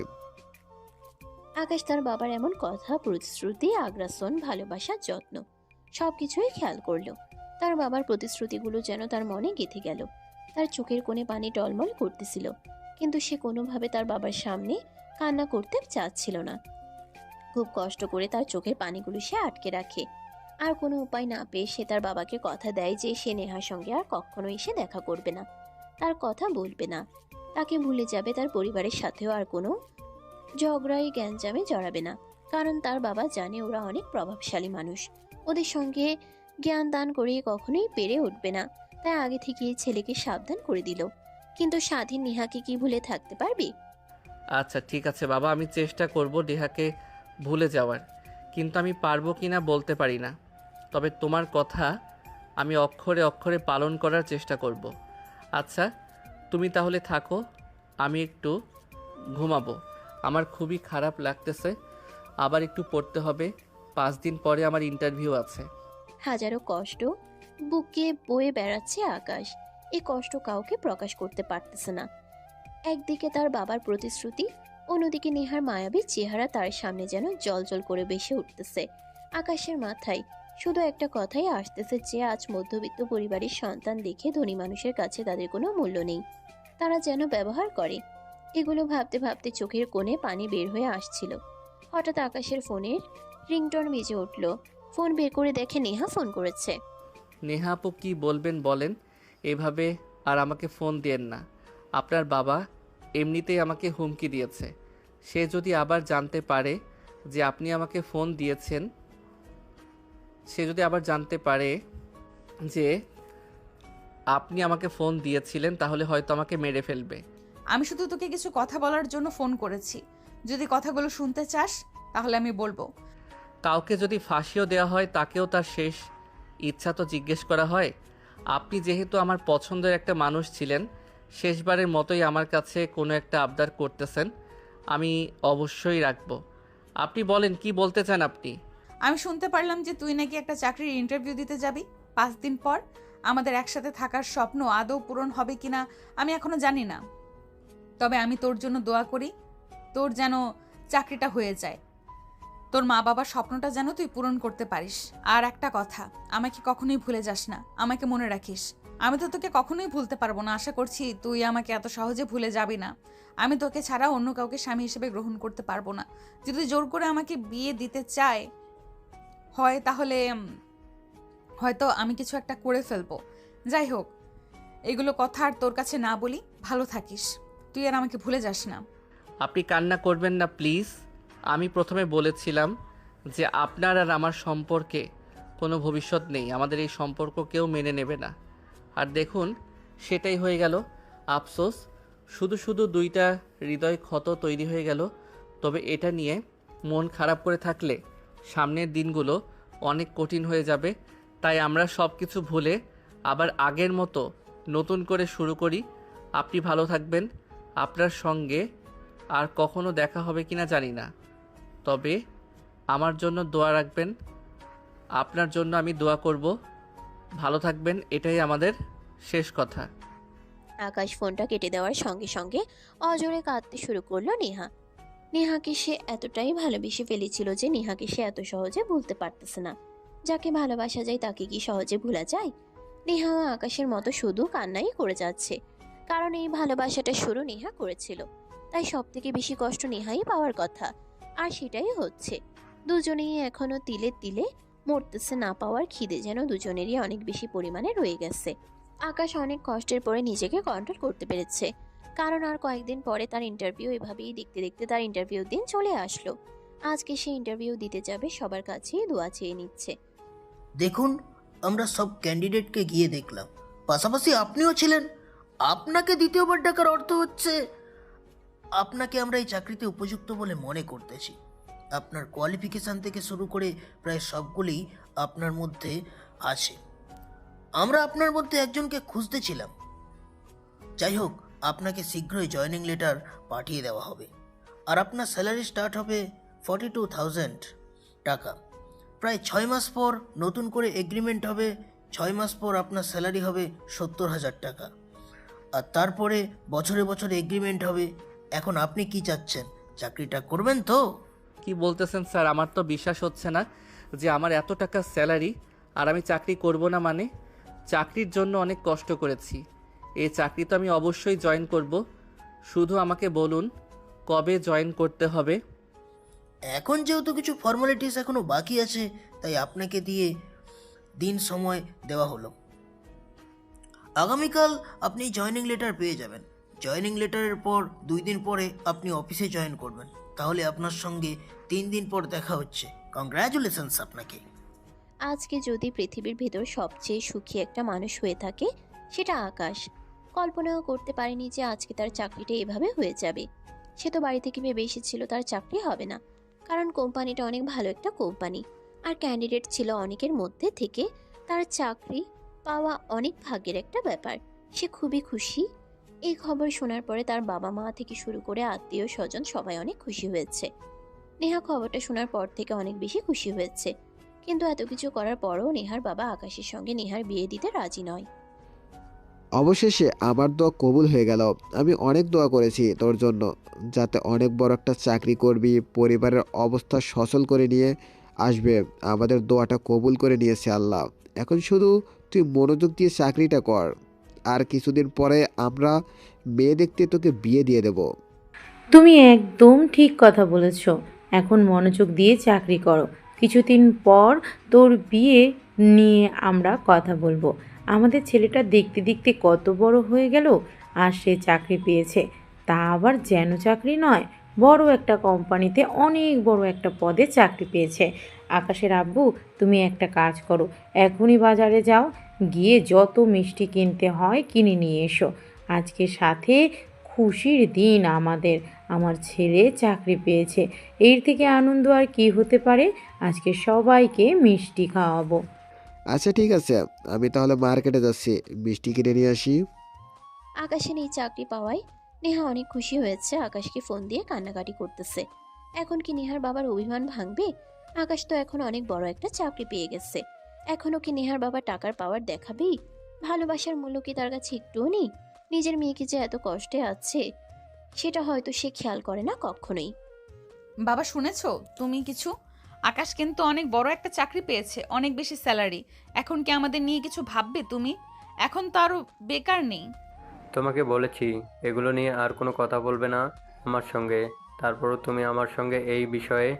আকাশ তার বাবার এমন কথা, প্রতিশ্রুতি, আগ্রাসন, ভালোবাসা, যত্ন সবকিছুই খেয়াল করলো। তার বাবার প্রতিশ্রুতিগুলো যেন তার মনে গেঁথে গেল। তার চোখের কোণে পানি টলমল করতেছিল, কিন্তু সে কোনোভাবে তার বাবার সামনে কান্না করতে চাচ্ছিল না। খুব কষ্ট করে তার চোখের পানিগুলো সে আটকে রাখে। আর কোনো উপায় না পেয়ে সে তার বাবাকে কথা দেয় যে সে নেহার সঙ্গে আর কখনো এসে দেখা করবে না, তার কথা বলবে না, তাকে ভুলে যাবে, তার পরিবারের সাথেও আর কোনো ঝগড়াই গ্যাঞ্জামে জড়াবে না। কারণ তার বাবা জানে ওরা অনেক প্রভাবশালী মানুষ, ওদের সঙ্গে জ্ঞান দান করে কখনোই পেরে উঠবে না, তাই আগে থেকে ছেলেকে সাবধান করে দিল। কিন্তু স্বাধীন নেহাকে কি ভুলে থাকতে পারবি? আচ্ছা ঠিক আছে বাবা, আমি চেষ্টা করব নেহাকে ভুলে যাওয়ার, কিন্তু আমি পারবো কি না বলতে পারি না। তবে তোমার কথা আমি অক্ষরে অক্ষরে পালন করার চেষ্টা করব। আচ্ছা তুমি তাহলে থাকো, আমি একটু ঘুমাবো, আমার খুবই খারাপ লাগতেছে, আবার একটু পড়তে হবে, 5 দিন পরে আমার ইন্টারভিউ আছে। হাজারো কষ্ট বুকে বয়ে বেড়াচ্ছে আকাশ, এই কষ্ট কাউকে প্রকাশ করতে পারতেছে না। একদিকে তার বাবার প্রতিশ্রুতি, অন্যদিকে নেহার মায়াবী চেহারা তার সামনে যেন জলজল করে ভেসে উঠতেছে। আকাশের মাথায় শুধু একটা কথাই আসতেছে যে আজ মধ্যবিত্ত পরিবারের সন্তান দেখে ধনী মানুষের কাছে তাদের কোনো মূল্য নেই, তারা যেন ব্যবহার করে। এগুলো ভাবতে ভাবতে চোখের কোণে পানি বের হয়ে আসছিল। হঠাৎ আকাশের ফোনের রিংটোন বেজে উঠল। ফোন বের করে দেখে নেহা ফোন করেছে। নেহা আপু কী বলবেন বলেন, এভাবে আর আমাকে ফোন দিয়েন না। আপনার বাবা এমনিতেই আমাকে হুমকি দিয়েছে, সে যদি আবার জানতে পারে যে আপনি আমাকে ফোন দিয়েছেন, সে যদি আবার জানতে পারে যে আপনি আমাকে ফোন দিয়েছিলেন, তাহলে হয়তো আমাকে মেরে ফেলবে। আমি শুধু তোকে কিছু কথা বলার জন্য ফোন করেছি, যদি কথাগুলো শুনতে চাস তাহলে আমি বলবো। কাউকে যদি ফাঁসিও দেওয়া হয় তাকেও তার শেষ ইচ্ছা তো জিজ্ঞেস করা হয়। আপনি যেহেতু আমার পছন্দের একটা মানুষ ছিলেন, শেষবারের মতোই আমার কাছে কোনো একটা আবদার করতেছেন, আমি অবশ্যই রাখবো। আপনি বলেন কি বলতে চান আপনি? আমি শুনতে পারলাম যে তুই নাকি একটা চাকরির ইন্টারভিউ দিতে যাবি 5 দিন পর। আমাদের একসাথে থাকার স্বপ্ন আদৌ পূরণ হবে কিনা আমি এখনো জানি না, তবে আমি তোর জন্য দোয়া করি, তোর যেন চাকরিটা হয়ে যায়, তোর মা বাবার স্বপ্নটা যেন তুই পূরণ করতে পারিস। আর একটা কথা, আমাকে কখনোই ভুলে যাস না, আমাকে মনে রাখিস। আমি তো তোকে কখনোই ভুলতে পারবো না, আশা করছি তুই আমাকে এত সহজে ভুলে যাবি না। আমি তোকে ছাড়া অন্য কাউকে স্বামী হিসেবে গ্রহণ করতে পারবো না। যদি জোর করে আমাকে বিয়ে দিতে চায় হয় তাহলে হয়তো আমি কিছু একটা করে ফেলবো। যাই হোক, এগুলো কথা আর তোর কাছে না বলি, ভালো থাকিস, তুই আর আমাকে ভুলে যাস না। আপনি কান্না করবেন না প্লিজ। আমি প্রথমে বলেছিলাম যে আপনার আর আমার সম্পর্কে কোনো ভবিষ্যৎ নেই, আমাদের এই সম্পর্ক কেউ মেনে নেবে না। আর দেখুন সেটাই হয়ে গেল। আফসোস, শুধু শুধু 2টা হৃদয় ক্ষত তৈরি হয়ে গেল। তবে এটা নিয়ে মন খারাপ করে থাকলে সামনের দিনগুলো অনেক কঠিন হয়ে যাবে। তাই আমরা সব কিছু ভুলে আবার আগের মতো নতুন করে শুরু করি। আপনি ভালো থাকবেন। আপনার সঙ্গে আর কখনো দেখা হবে কিনা জানি না, তবে আমার জন্য দোয়া রাখবেন। আপনার জন্য আমি দোয়া করব। ভালো থাকবেন, এটাই আমাদের শেষ কথা। আকাশ ফোনটা কেটে দেওয়ার সঙ্গে সঙ্গে অজোরে কাঁদতে শুরু করলো নেহা। নেহাকে সে এতটাই ভালোবেসে ফেলেছিল যে নেহাকে সে এত সহজে ভুলতে পারতেছে না। যাকে ভালোবাসা যায় তাকে কি সহজে ভোলা যায়? নেহা আকাশের মতো শুধু কান্নাই করে যাচ্ছে, কারণ এই ভালোবাসাটা শুরু নেহা করেছিল। তাই সব থেকে বেশি কষ্ট নেহাই পাওয়ার কথা, আর সেটাই হচ্ছে। দুজনেই এখনো তিলে তিলে মরতেছে, না পাওয়ার খিদে যেন দুজনেরই অনেক বেশি পরিমাণে রয়ে গেছে। আকাশ অনেক কষ্টের পরে নিজেকে কন্ট্রোল করতে পেরেছে, কারণ আর কয়েকদিন পরে তার ইন্টারভিউ। এভাবেই দেখতে দেখতে তার ইন্টারভিউ দিন চলে আসলো। আজকে সে ইন্টারভিউ দিতে যাবে, সবার কাছেই দোয়া চেয়ে নিচ্ছে। দেখুন, আমরা সব ক্যান্ডিডেটকে গিয়ে দেখলাম, পাশাপাশি আপনিও ছিলেন। আপনাকে দ্বিতীয়বার ডাকার অর্থ হচ্ছে আপনাকে আমরা এই চাকরিতে উপযুক্ত বলে মনে করতেছি। আপনার কোয়ালিফিকেশান থেকে শুরু করে প্রায় সবগুলোই আপনার মধ্যে আছে। আমরা আপনার মধ্যে একজনকে খুঁজতেছিলাম। যাই হোক, আপনাকে শীঘ্রই জয়েনিং লেটার পাঠিয়ে দেওয়া হবে, আর আপনার স্যালারি স্টার্ট হবে 42,000 টাকা। প্রায় 6 মাস পর নতুন করে এগ্রিমেন্ট হবে, 6 মাস পর আপনার স্যালারি হবে 70,000 টাকা, আর তারপরে বছরে বছরে এগ্রিমেন্ট হবে। এখন আপনি কি চাচ্ছেন, চাকরিটা করবেন তো? কি বলতেছেন স্যার? আমার তো বিশ্বাস হচ্ছে না যে আমার এত টাকা স্যালারি আর আমি চাকরি করব না। মানে চাকরির জন্য অনেক কষ্ট করেছি, এই চাকরি তো আমি অবশ্যই জয়েন করব। শুধু আমাকে বলুন কবে জয়েন করতে হবে। এখন যেহেতু কিছু ফর্মালিটিস এখনো বাকি আছে, তাই আপনাকে দিয়ে দিন সময় দেওয়া হলো। আগামীকাল আপনি জয়েনিং লেটার পেয়ে যাবেন। জয়েনিং লেটারের পর 2 দিন পরে আপনি অফিসে জয়েন করবেন। তাহলে আপনার সঙ্গে 3 দিন পর দেখা হচ্ছে। কংগ্রাচুলেশনস আপনাকে। আজকে যদি পৃথিবীর ভেতর সবচেয়ে সুখী একটা মানুষ হয়ে থাকে, সেটা আকাশ। কল্পনাও করতে পারেনি যে আজকে তার চাকরিটা এভাবে হয়ে যাবে। সে তো বাড়ি থেকে ভেবে এসেছিল তার চাকরি হবে না, কারণ কোম্পানিটা অনেক ভালো একটা কোম্পানি, আর ক্যান্ডিডেট ছিল অনেকের মধ্যে থেকে। তার চাকরি পাওয়া অনেক ভাগ্যের একটা ব্যাপার। সে খুবই খুশি। এই খবর শোনার পরে তার বাবা মা থেকে শুরু করে আত্মীয় স্বজন সবাই অনেক খুশি হয়েছে। নেহা খবরটা শোনার পর থেকে অনেক বেশি খুশি হয়েছে, কিন্তু এত কিছু করার পরও নেহার বাবা আকাশের সঙ্গে নেহার বিয়ে দিতে রাজি নয়। অবশেষে আমার দোয়া কবুল হয়ে গেল। আমি অনেক দোয়া করেছি তোর জন্য, যাতে অনেক বড় একটা চাকরি করবি, পরিবারের অবস্থা সচল করে নিয়ে আসবে। আমাদের দোয়াটা কবুল করে নিয়েছে আল্লাহ। এখন শুধু তুই মনোযোগ দিয়ে চাকরিটা কর, আর কিছুদিন পরে আমরা মেয়ে দেখতে তোকে বিয়ে দিয়ে দেব। তুমি একদম ঠিক কথা বলেছ। এখন মনোযোগ দিয়ে চাকরি করো। কিছুদিন পর তোর বিয়ে নিয়ে আমরা কথা বলবো। আমাদের ছেলেটা দেখতে দেখতে কত বড় হয়ে গেল, আর সে চাকরি পেয়েছে। তা আবার যেন চাকরি নয়, বড় একটা কোম্পানিতে অনেক বড় একটা পদে চাকরি পেয়েছে। আকাশের আব্বু, তুমি একটা কাজ করো, এখনই বাজারে যাও, গিয়ে যত মিষ্টি কিনতে হয় কিনে নিয়ে এসো। আজকে সাথে খুশির দিন আমাদের, আমার ছেলে চাকরি পেয়েছে। এর থেকে আনন্দ আর কি হতে পারে। আজকে সবাইকে মিষ্টি খাওয়াবো। আচ্ছা ঠিক আছে, আমি তাহলে মার্কেটে যাচ্ছি, মিষ্টি কিনে নিয়ে আসি। আকাশের এই চাকরি পাওয়ায় নেহা অনেক খুশি হয়েছে। আকাশকে ফোন দিয়ে কান্নাকাটি করতেছে। এখন কি নেহার বাবার অভিমান ভাঙবে? আকাশ তো এখন অনেক বড় একটা চাকরি পেয়ে গেছে। এখনো কি নেহার বাবা টাকার পাওয়ার দেখাবেই? ভালোবাসার মূল্য কি তার কাছে একটুও নেই? নিজের মেয়েকে যে এত কষ্টে আছে, সেটা হয়তো সে খেয়াল করে না কখনোই। বাবা শুনেছো তুমি কিছু? আকাশ কিন্তু অনেক বড় একটা চাকরি পেয়েছে, অনেক বেশি স্যালারি। এখন কি আমাদের নিয়ে কিছু ভাববে তুমি? এখন তো আরো বেকার নেই। তোমাকে বলেছি এগুলো নিয়ে আর কোনো কথা বলবে না আমার সঙ্গে। তারপরও তুমি আমার সঙ্গে এই বিষয়ে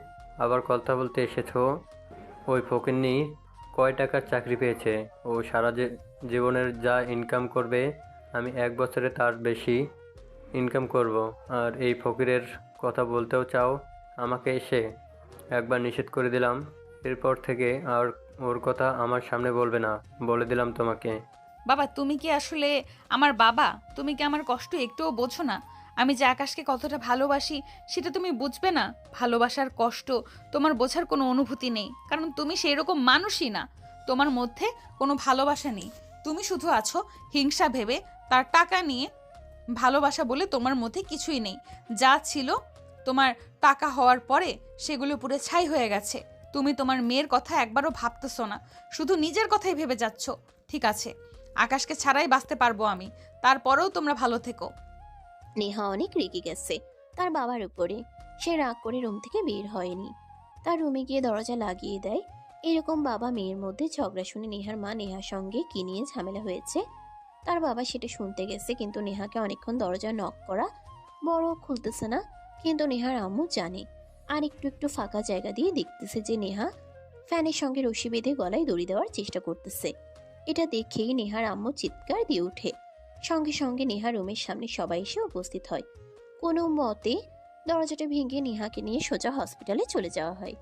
আবার কথা বলতে এসেছো। ওই ফকিন্নি কয় টাকার চাকরি পেয়েছে? ও সারা জীবনের যা ইনকাম করবে, আমি 1 বছরে তার বেশি ইনকাম করব। আর এই ফকিরের কথা বলতেও চাও আমাকে এসে? একবার নিষেধ করে দিলাম, এরপর থেকে আর ওর কথা আমার সামনে বলবে না, বলে দিলাম তোমাকে। বাবা তুমি কি আসলে আমার বাবা? তুমি কি আমার কষ্ট একটুও বোঝো না? আমি যে আকাশকে কতটা ভালোবাসি সেটা তুমি বুঝবে না? ভালোবাসার কষ্ট তোমার বোঝার কোনো অনুভূতি নেই, কারণ তুমি সেই রকম মানুষই না। তোমার মধ্যে কোনো ভালোবাসা নেই। তুমি শুধু আছো হিংসা ভেবে, তার টাকা নিয়ে। ভালোবাসা বলে তোমার মধ্যে কিছুই নেই। যা ছিল তোমার টাকা হওয়ার পরে সেগুলো পুরো ছাই হয়ে গেছে। তুমি তোমার মেয়ের কথা একবারও ভাবতেছো না, শুধু নিজের কথাই ভেবে যাচ্ছ। ঠিক আছে, আকাশকে ছাড়াই বাঁচতে পারবো আমি, তারপরেও তোমরা ভালো থেকো। নেহা অনেক রেগে গেছে তার বাবার উপরে। সে রাগ করে রুম থেকে বের হয়নি। তার রুমে গিয়ে দরজা লাগিয়ে দেয়। এরকম বাবা মেয়ের মধ্যে ঝগড়া শুনে নেহার মা নেহার সঙ্গে কি নিয়ে ঝামেলা হয়েছে তার বাবা সেটা শুনতে গেছে, কিন্তু নেহাকে অনেকক্ষণ দরজা নক করা বড় খুলতেছে না। কিন্তু নেহার আম্মু জানে, আর একটু একটু ফাঁকা জায়গা দিয়ে দেখতেছে যে নেহা ফ্যানের সঙ্গে রশি বেঁধে গলায় দড়ি দেওয়ার চেষ্টা করতেছে। এটা দেখেই নেহার আম্মু চিৎকার দিয়ে ওঠে। সঙ্গে সঙ্গে নেহা রুমের সামনে সবাই এসে উপস্থিত হয়। কোনো মতে দরজাটা ভেঙে নেহাকে নিয়ে সোজা হসপিটালে চলে যাওয়া হয়।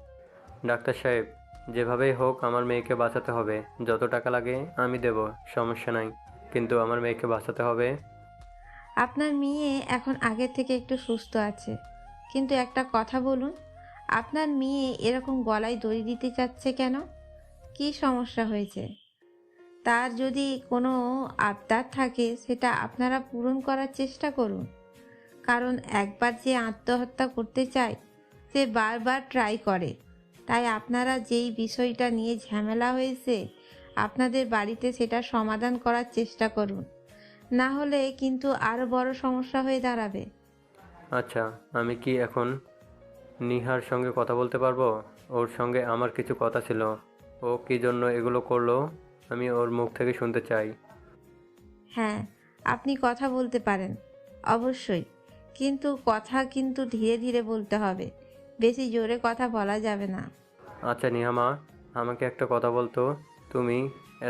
ডাক্তার সাহেব, যেভাবেই হোক আমার মেয়েকে বাঁচাতে হবে। যত টাকা লাগে আমি দেব, সমস্যা নাই, কিন্তু আমার মেয়েকে বাঁচাতে হবে। আপনার মেয়ে এখন আগের থেকে একটু সুস্থ আছে, কিন্তু একটা কথা বলুন, আপনার মেয়ে এরকম গলায় দড়ি দিতে চাচ্ছে কেন? কি সমস্যা হয়েছে? তার যদি কোনো আবদার থাকে সেটা আপনারা পূরণ করার চেষ্টা করুন। কারণ একবার যে আত্মহত্যা করতে চায় সে বারবার ট্রাই করে। তাই আপনারা যেই বিষয়টা নিয়ে ঝামেলা হয়েছে আপনাদের বাড়িতে সেটা সমাধান করার চেষ্টা করুন, না হলে কিন্তু আরও বড় সমস্যা হয়ে দাঁড়াবে। আচ্ছা, আমি কি এখন নিহার সঙ্গে কথা বলতে পারবো? ওর সঙ্গে আমার কিছু কথা ছিল। ও কী জন্য এগুলো করলো আমি ওর মুখ থেকে শুনতে চাই। হ্যাঁ, আপনি কথা বলতে পারেন অবশ্যই, কিন্তু কথা ধীরে ধীরে বলতে হবে, বেশি জোরে কথা বলা যাবে না। আচ্ছা নিহামা, আমাকে একটা কথা বলতো, তুমি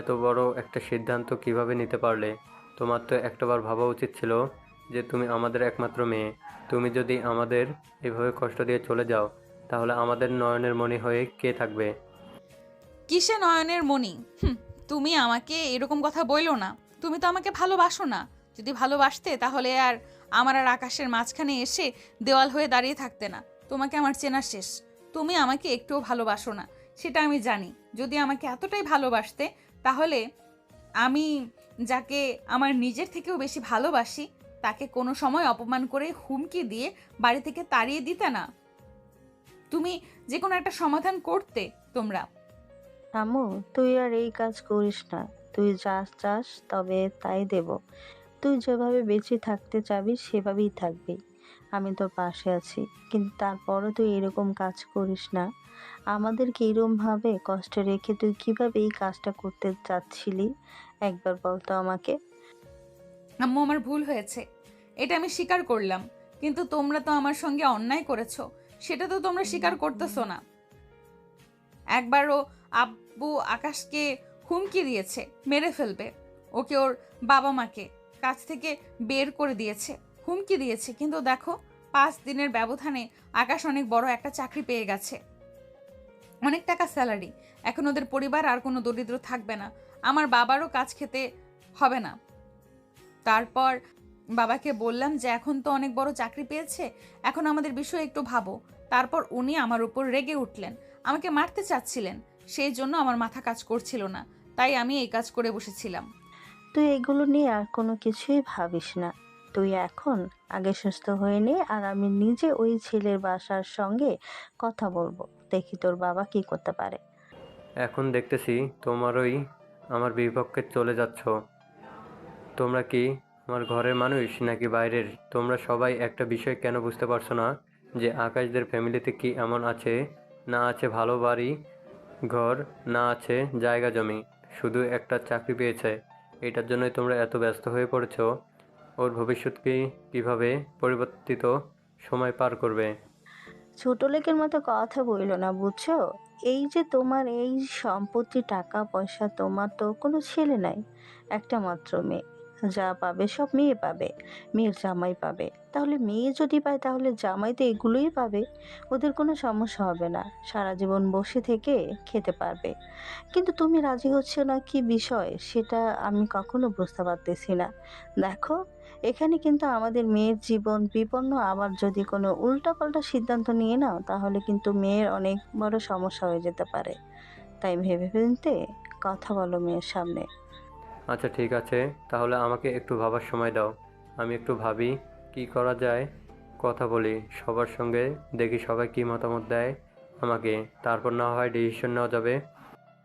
এত বড় একটা সিদ্ধান্ত কিভাবে নিতে পারলে? তোমার তো একটাবার ভাবা উচিত ছিল যে তুমি আমাদের একমাত্র মেয়ে। তুমি যদি আমাদের এভাবে কষ্ট দিয়ে চলে যাও, তাহলে আমাদের নয়নের মণি হয়ে কে থাকবে? কিসে নয়নের মণি? তুমি আমাকে এরকম কথা বইলো না। তুমি তো আমাকে ভালোবাসো না। যদি ভালোবাসতে তাহলে আর আমার আর আকাশের মাঝখানে এসে দেওয়াল হয়ে দাঁড়িয়ে থাকতে না। তোমাকে আমার চেনা শেষ। তুমি আমাকে একটুও ভালোবাসো না, সেটা আমি জানি। যদি আমাকে এতটাই ভালোবাসতে তাহলে আমি যাকে আমার নিজের থেকেও বেশি ভালোবাসি তাকে কোনো সময় অপমান করে হুমকি দিয়ে বাড়ি থেকে তাড়িয়ে দিতে না। তুমি যে কোনো একটা সমাধান করতে তোমরা। আম্মু, তুই আর এই কাজ করিস না। তুই যা চাস তবে তাই দেব। তুই যেভাবে বেঁচে থাকতে চাবি সেভাবেই থাকবি। আমি তোর পাশে আছি, কিন্তু তারপরও তুই এরকম কাজ করিস না। আমাদেরকে এরকমভাবে কষ্টে রেখে তুই কিভাবে এই কাজটা করতে চাচ্ছিলি একবার বলতো আমাকে। আম্মু, আমার ভুল হয়েছে, এটা আমি স্বীকার করলাম। কিন্তু তোমরা তো আমার সঙ্গে অন্যায় করেছো, সেটা তো তোমরা স্বীকার করতেছো না। একবারও আব্বু আকাশকে হুমকি দিয়েছে মেরে ফেলবে, ওকে ওর বাবা মাকে কাছ থেকে বের করে দিয়েছে, হুমকি দিয়েছে। কিন্তু দেখো, 5 দিনের ব্যবধানে আকাশ অনেক বড় একটা চাকরি পেয়ে গেছে, অনেক টাকা স্যালারি। এখন ওদের পরিবার আর কোনো দরিদ্র থাকবে না, আমার বাবারও কাজ খেতে হবে না। তারপর বাবাকে বললাম যে এখন তো অনেক বড় চাকরি পেয়েছে, এখন আমাদের বিষয়ে একটু ভাবো। তারপর উনি আমার উপর রেগে উঠলেন, আমাকে মারতে চাচ্ছিলেন। সেই জন্য আমার মাথা কাজ করছিল না, তাই আমি এই কাজ করে বসেছিলাম। তুই এগুলো নিয়ে আর কোনো কিছুই ভাবিস না। তুই এখন আগে সুস্থ হয়ে নে, আর আমি নিজে ওই ছেলের বাসার সঙ্গে কথা বলবো, দেখি তোর বাবা কি করতে পারে। এখন দেখতেছি তোমারই আমার বিপক্ষে চলে যাচ্ছ। তোমরা কি আমার ঘরের মানুষ নাকি বাইরের? তোমরা সবাই একটা বিষয় কেন বুঝতে পারছো না যে আকাশদের ফ্যামিলিতে কি এমন আছে? না আছে ভালো বাড়ি ঘর, না আছে জায়গা জমি, শুধু একটা চাকরি পেয়েছে। এটার জন্যই তোমরা এত ব্যস্ত হয়ে পড়েছো। ওর ভবিষ্যৎকে কিভাবে পরিবর্তিত সময় পার করবে? ছোট লোকের মতো কথা বইলো না, বুঝছো? এই যে তোমার এই সম্পত্তি, টাকা পয়সা, তোমার তো কোনো ছেলে নাই, একটা মাত্র মেয়ে। যা পাবে সব মেয়ে পাবে, মেয়ের জামাই পাবে। তাহলে মেয়ে যদি পায় তাহলে জামাই তো এগুলোই পাবে। ওদের কোনো সমস্যা হবে না, সারা জীবন বসে থেকে খেতে পারবে। কিন্তু তুমি রাজি হচ্ছে না, কি বিষয় সেটা আমি কখনো বুঝতে পারতেছি না। দেখো, এখানে কিন্তু আমাদের মেয়ের জীবন বিপন্ন। আবার যদি কোনো উল্টাপাল্টা সিদ্ধান্ত নিয়ে নাও তাহলে কিন্তু মেয়ের অনেক বড় সমস্যা হয়ে যেতে পারে। তাই ভেবে চিন্তে কথা বলো মেয়ের সামনে। আচ্ছা ঠিক আছে, তাহলে আমাকে একটু ভাবার সময় দাও। আমি একটু ভাবি কি করা যায়। কথা বলি সবার সঙ্গে, দেখি সবাই কি মতামত দেয় আমাকে, তারপর না হয় ডিসিশন নেওয়া যাবে।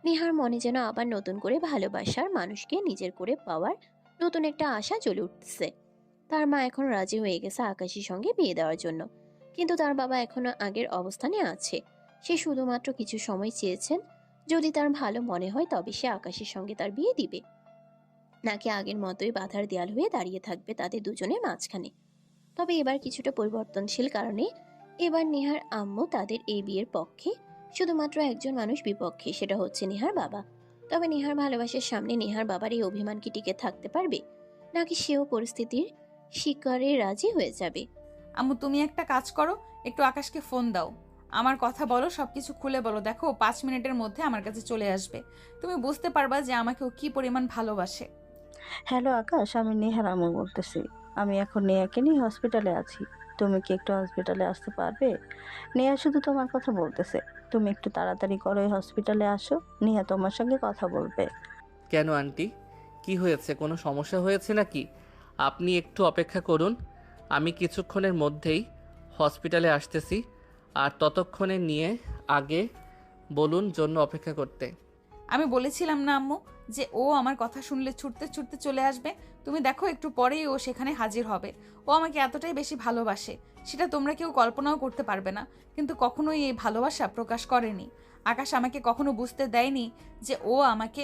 নেহার মনে যেন আবার নতুন করে ভালোবাসার মানুষকে নিজের করে পাওয়ার নতুন একটা আশা জ্বলে উঠছে। তার মা এখন রাজি হয়ে গেছে আকাশের সঙ্গে বিয়ে দেওয়ার জন্য, কিন্তু তার বাবা এখনো আগের অবস্থানে আছে। সে শুধুমাত্র কিছু সময় চেয়েছেন, যদি তার ভালো মনে হয় তবে সে আকাশের সঙ্গে তার বিয়ে দিবে, নাকি আগের মতোই বাধার দেয়াল হয়ে দাঁড়িয়ে থাকবে তাদের দুজনের মাঝখানে। তবে এবার কিছুটা পরিবর্তনশীল কারণে এবার নেহার আম্মু তাদের এই বিয়ের পক্ষে, শুধুমাত্র একজন মানুষ বিপক্ষে, সেটা হচ্ছে নেহার বাবা। তবে নেহার ভালোবাসার সামনে নেহার বাবার এই অভিমান কি টিকে থাকতে পারবে, নাকি সেও পরিস্থিতির শিকারে রাজি হয়ে যাবে? আম্মু, তুমি একটা কাজ করো, একটু আকাশকে ফোন দাও, আমার কথা বলো, সবকিছু খুলে বলো। দেখো, 5 মিনিটের মধ্যে আমার কাছে চলে আসবে। তুমি বুঝতে পারবা যে আমাকে ও কি পরিমাণ ভালোবাসে। হ্যালো আকাশ, আমি নেহার আম্মু বলতেছি। আমি এখন নেহাকে নিয়ে হসপিটালে আছি। তুমি কি একটু হসপিটালে আসতে পারবে? নেহা শুধু তোমার কথা বলতেছে, তুমি একটু তাড়াতাড়ি করে হসপিটালে আসো, নেহা তোমার সঙ্গে কথা বলবে। কেন আন্টি, কি হয়েছে? কোনো সমস্যা হয়েছে নাকি? আপনি একটু অপেক্ষা করুন, আমি কিছুক্ষণের মধ্যেই হসপিটালে আসতেছি। আর ততক্ষণে নিয়ে আগে বলুন জন্য অপেক্ষা করতে। আমি বলেছিলাম না আম্মু যে ও আমার কথা শুনলে ছুটতে ছুটতে চলে আসবে? তুমি দেখো, একটু পরেই ও সেখানে হাজির হবে। ও আমাকে এতটাই বেশি ভালোবাসে, সেটা তোমরা কেউ কল্পনাও করতে পারবে না। কিন্তু কখনোই এই ভালোবাসা প্রকাশ করেনি। আকাশ আমাকে কখনো বুঝতে দেয়নি যে ও আমাকে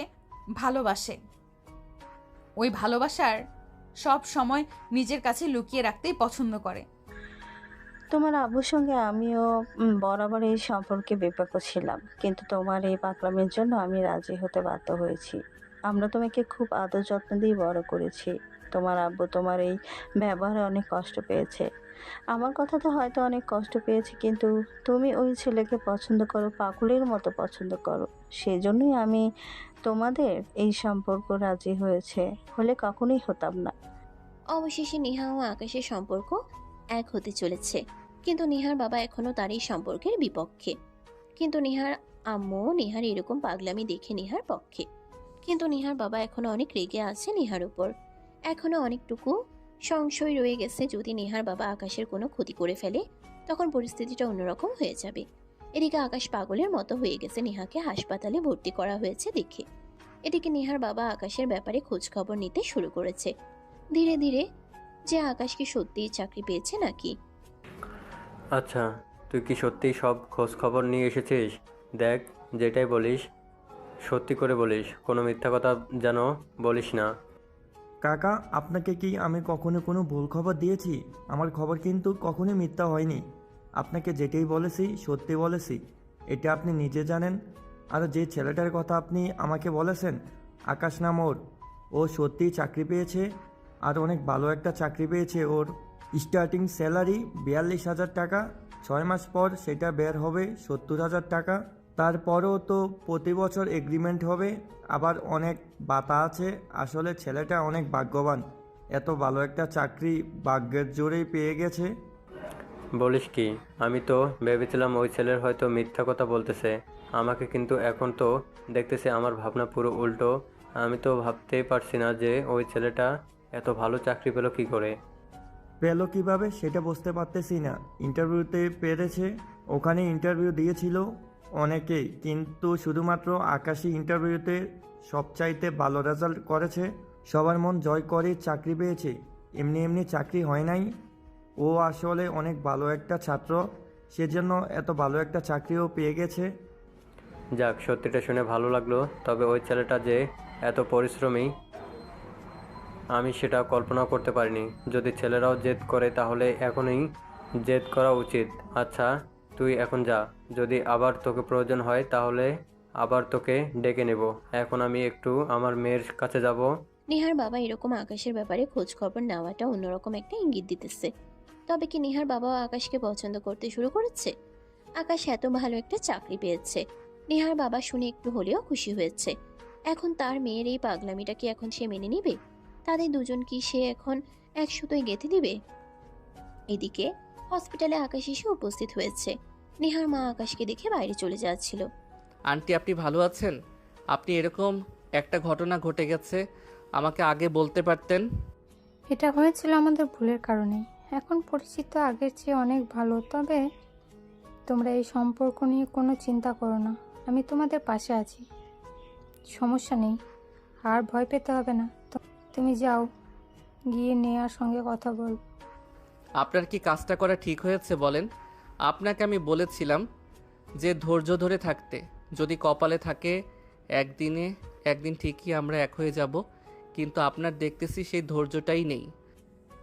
ভালোবাসে। ওই ভালোবাসার সব সময় নিজের কাছে লুকিয়ে রাখতেই পছন্দ করে। তোমার আব্বুর সঙ্গে আমিও বরাবর এই সম্পর্কে বিপাক ছিলাম, কিন্তু তোমার এই পাগলামির জন্য আমি রাজি হতে বাধ্য হয়েছি। আমরা তোমাকে খুব আদর যত্ন দিয়ে বড় করেছি। তোমার আব্বু তোমার এই ব্যবহারে অনেক কষ্ট পেয়েছে। আমার কথাতে হয়তো অনেক কষ্ট পেয়েছে, কিন্তু তুমি ওই ছেলেকে পছন্দ করো, পাগলের মতো পছন্দ করো। সেজন্যই আমি তোমাদের এই সম্পর্ক রাজি হলে কখনোই হতাম না। অবশেষে নেহা ও আকাশের সম্পর্ক এক হতে চলেছে, কিন্তু নেহার বাবা এখনো তার এই সম্পর্কের বিপক্ষে। কিন্তু নেহার আম্মু নেহার এরকম পাগলামি দেখে নেহার পক্ষে। কিন্তু নেহার বাবা এখনো অনেক রেগে আছে নেহার উপর। এখনো অনেকটুকু সংশয় রয়ে গেছে, যদি নেহার বাবা আকাশের কোনো ক্ষতি করে ফেলে তখন পরিস্থিতিটা অন্যরকম হয়ে যাবে। এদিকে আকাশ পাগলের মতো হয়ে গেছে নেহাকে হাসপাতালে ভর্তি করা হয়েছে দেখে। এদিকে নেহার বাবা আকাশের ব্যাপারে খোঁজ খবর নিতে শুরু করেছে ধীরে ধীরে, যে আকাশ কি সত্যিই চাকরি পেয়েছে নাকি। আচ্ছা, তুই কি সত্যিই সব খোঁজ খবর নিয়ে এসেছিস? দেখ, যেটাই বলিস সত্যি করে বলিস, কোনো মিথ্যা কথা যেন বলিস না। কাকা, আপনাকে কি আমি কখনো কোনো ভুল খবর দিয়েছি? আমার খবর কিন্তু কখনোই মিথ্যা হয়নি। আপনাকে যেটাই বলেছি সত্যি বলেছি, এটা আপনি নিজে জানেন। আর যে ছেলেটার কথা আপনি আমাকে বলেছেন, আকাশ নাম ওর, ও সত্যিই চাকরি পেয়েছে, আর অনেক ভালো একটা চাকরি পেয়েছে। ওর স্টার্টিং স্যালারি 42,000 টাকা, 6 মাস পর সেটা বের হবে 70,000 টাকা। তারপরও তো প্রতি বছর এগ্রিমেন্ট হবে, আবার অনেক ভাতা আছে। আসলে ছেলেটা অনেক ভাগ্যবান, এত ভালো একটা চাকরি ভাগ্যের জোরেই পেয়ে গেছে। বলিস কি? আমি তো ভেবেছিলাম ওই ছেলের হয়তো মিথ্যা কথা বলতেছে আমাকে, কিন্তু এখন তো দেখতেছি আমার ভাবনা পুরো উল্টো। আমি তো ভাবতেই পারছি না যে ওই ছেলেটা এত ভালো চাকরি পেল কি করে। পেলো কিভাবে সেটা বুঝতে পারতেছি না। ইন্টারভিউতে পেরেছে, ওখানে ইন্টারভিউ দিয়েছিল অনেকেই, কিন্তু শুধুমাত্র আকাশী ইন্টারভিউতে সবচাইতে ভালো রেজাল্ট করেছে, সবার মন জয় করে চাকরি পেয়েছে। এমনি এমনি চাকরি হয় নাই, ও আসলে অনেক ভালো একটা ছাত্র, সেজন্য এত ভালো একটা চাকরিও পেয়ে গেছে। যাক, সত্যিটা শুনে ভালো লাগলো। তবে ওই ছেলেটা যে এত পরিশ্রমী আমি সেটা কল্পনা করতে পারিনি। যদি ছেলেরাও জেদ করে তাহলে এখনই জেদ করা উচিত। আচ্ছা, তুই এখন যা, যদি আবার তোকে প্রয়োজন হয় তাহলে আবার তোকে ডেকে নেব। এখন আমি একটু আমার মেয়ের কাছে যাব। নেহার বাবা এরকম আকাশের ব্যাপারে খোঁজ খবর নেওয়াটা অন্যরকম একটা ইঙ্গিত দিতেছে। তবে কি নেহার বাবাও আকাশকে পছন্দ করতে শুরু করেছে? আকাশ এত ভালো একটা চাকরি পেয়েছে, নেহার বাবা শুনে একটু হলেও খুশি হয়েছে। এখন তার মেয়ের এই পাগলামিটা কি এখন সে মেনে নিবে? তাদের দুজন কি সে এখন এক সুতোয় গেঁথে দিবে? এদিকে হসপিটালে আকাশ এসে উপস্থিত হয়েছে। নেহার মা আকাশকে দেখে বাইরে চলে যাচ্ছিল। আন্টি, আপনি ভালো আছেন? আপনি এরকম একটা ঘটনা ঘটে গেছে, আমাকে আগে বলতে পারতেন। এটা হয়েছিল আমাদের ভুলের কারণে। এখন পরিচিত আগের চেয়ে অনেক ভালো। তবে তোমরা এই সম্পর্ক নিয়ে কোনো চিন্তা করো না, আমি তোমাদের পাশে আছি, সমস্যা নেই। আর ভয় পেতে হবে না। তুমি যাও, গিয়ে নেয়ার সঙ্গে কথা বল। আপনার কি কাজটা করা ঠিক হয়েছে বলেন? আপনাকে আমি বলেছিলাম যে ধৈর্য ধরে থাকতে, যদি কপালে থাকে একদিন ঠিকই আমরা এক হয়ে যাব, কিন্তু আপনার দেখতেছি সেই ধৈর্যটাই নেই।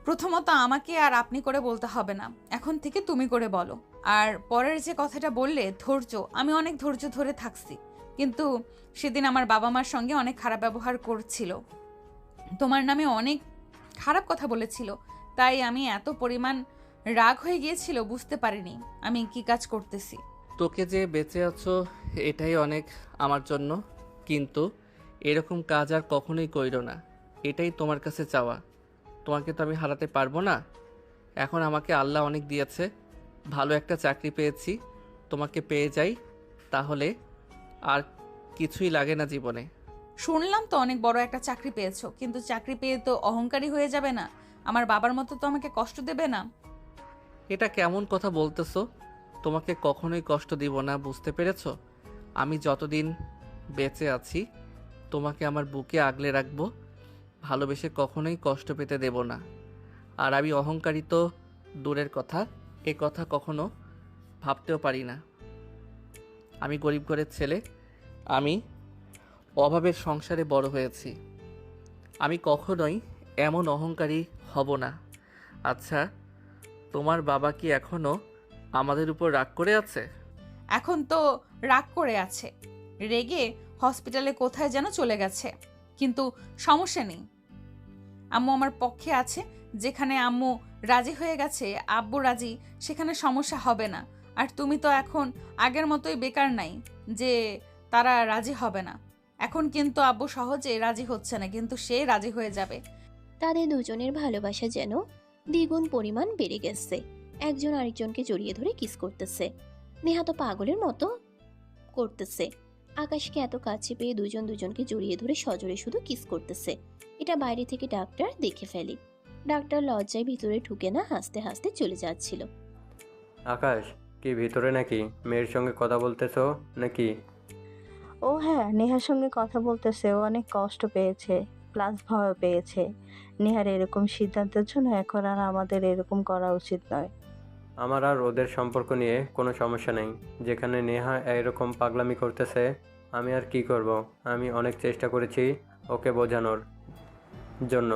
প্রথমত আমাকে আর আপনি করে বলতে হবে না, এখন থেকে তুমি করে বলো। আর পরের যে কথাটা বললে ধৈর্য, আমি অনেক ধৈর্য ধরে থাকছি, কিন্তু সেদিন আমার বাবা মার সঙ্গে অনেক খারাপ ব্যবহার করছিল, তোমার নামে অনেক খারাপ কথা বলেছিল, তাই আমি এত পরিমাণ রাগ হয়ে গিয়েছিল বুঝতে পারিনি আমি কি কাজ করতেছি। তোকে যে বেঁচে আছো এটাই অনেক আমার জন্য, কিন্তু এরকম কাজ আর কখনোই কইরো না, এটাই তোমার কাছে চাওয়া। তোমাকে তো আমি হারাতে পারবো না। এখন আমাকে আল্লাহ অনেক দিয়েছে, ভালো একটা চাকরি পেয়েছি, তোমাকে পেয়ে যাই তাহলে আর কিছুই লাগে না জীবনে। শুনলাম তো অনেক বড় একটা চাকরি পেয়েছো, কিন্তু চাকরি পেয়ে তো অহংকারী হয়ে যাবে না? আমার বাবার মতো তো আমাকে কষ্ট দেবে না? এটা কেমন কথা বলতেছো? তোমাকে কখনোই কষ্ট দিব না, বুঝতে পেরেছো? আমি যতদিন বেঁচে আছি তোমাকে আমার বুকে আগলে রাখবো, ভালোবেসে কখনোই কষ্ট পেতে দেব না। আর আমি অহংকারী তো দূরের কথা, এ কথা কখনো ভাবতেও পারি না। আমি গরিব ঘরের ছেলে, আমি অভাবের সংসারে বড় হয়েছি, আমি কখনোই এমন অহংকারী হব না। আচ্ছা, তোমার বাবা কি এখনো আমাদের উপর রাগ করে আছে? এখন তো রাগ করে আছে, রেগে হসপিটালে কোথায় যেন চলে গেছে। কিন্তু সমস্যা নেই, আম্মু আমার পক্ষে আছে। যেখানে আম্মু রাজি হয়ে গেছে, আব্বু রাজি, সেখানে সমস্যা হবে না। আর তুমি তো এখন আগের মতোই বেকার নাই যে তারা রাজি হবে না। এখন কিন্তু আব্বু সহজে রাজি হচ্ছে না, কিন্তু সে রাজি হয়ে যাবে। তাদের দুজনের ভালোবাসা যেন দ্বিগুণ পরিমাণ বেড়ে গেছে। একজন আরেকজনকে জড়িয়ে ধরে কিস করতেছে। নেহা তো পাগলের মতো করতেছে। আকাশকে এত কাছে পেয়ে দুজন দুজনকে জড়িয়ে ধরে সজোরে শুধু কিস করতেছে। এটা বাইরে থেকে ডাক্তার দেখে ফেলে। ডাক্তার লজ্জায় ভিতরে ঢুকে না, হাসতে হাসতে চলে যাচ্ছিল। আকাশ, কি ভিতরে নাকি মেয়ের সঙ্গে কথা বলতেছো নাকি? ও হ্যাঁ, নেহার সঙ্গে কথা বলতেছে। ও অনেক কষ্ট পেয়েছে, প্লাস ভয় পেয়েছে। নেহার এরকম সিদ্ধান্তের জন্য এখন আর আমাদের এরকম করা উচিত নয়। আমার আর ওদের সম্পর্ক নিয়ে কোনো সমস্যা নেই। যেখানে নেহা এরকম পাগলামি করতেছে, আমি আর কি করব? আমি অনেক চেষ্টা করেছি ওকে বোঝানোর জন্য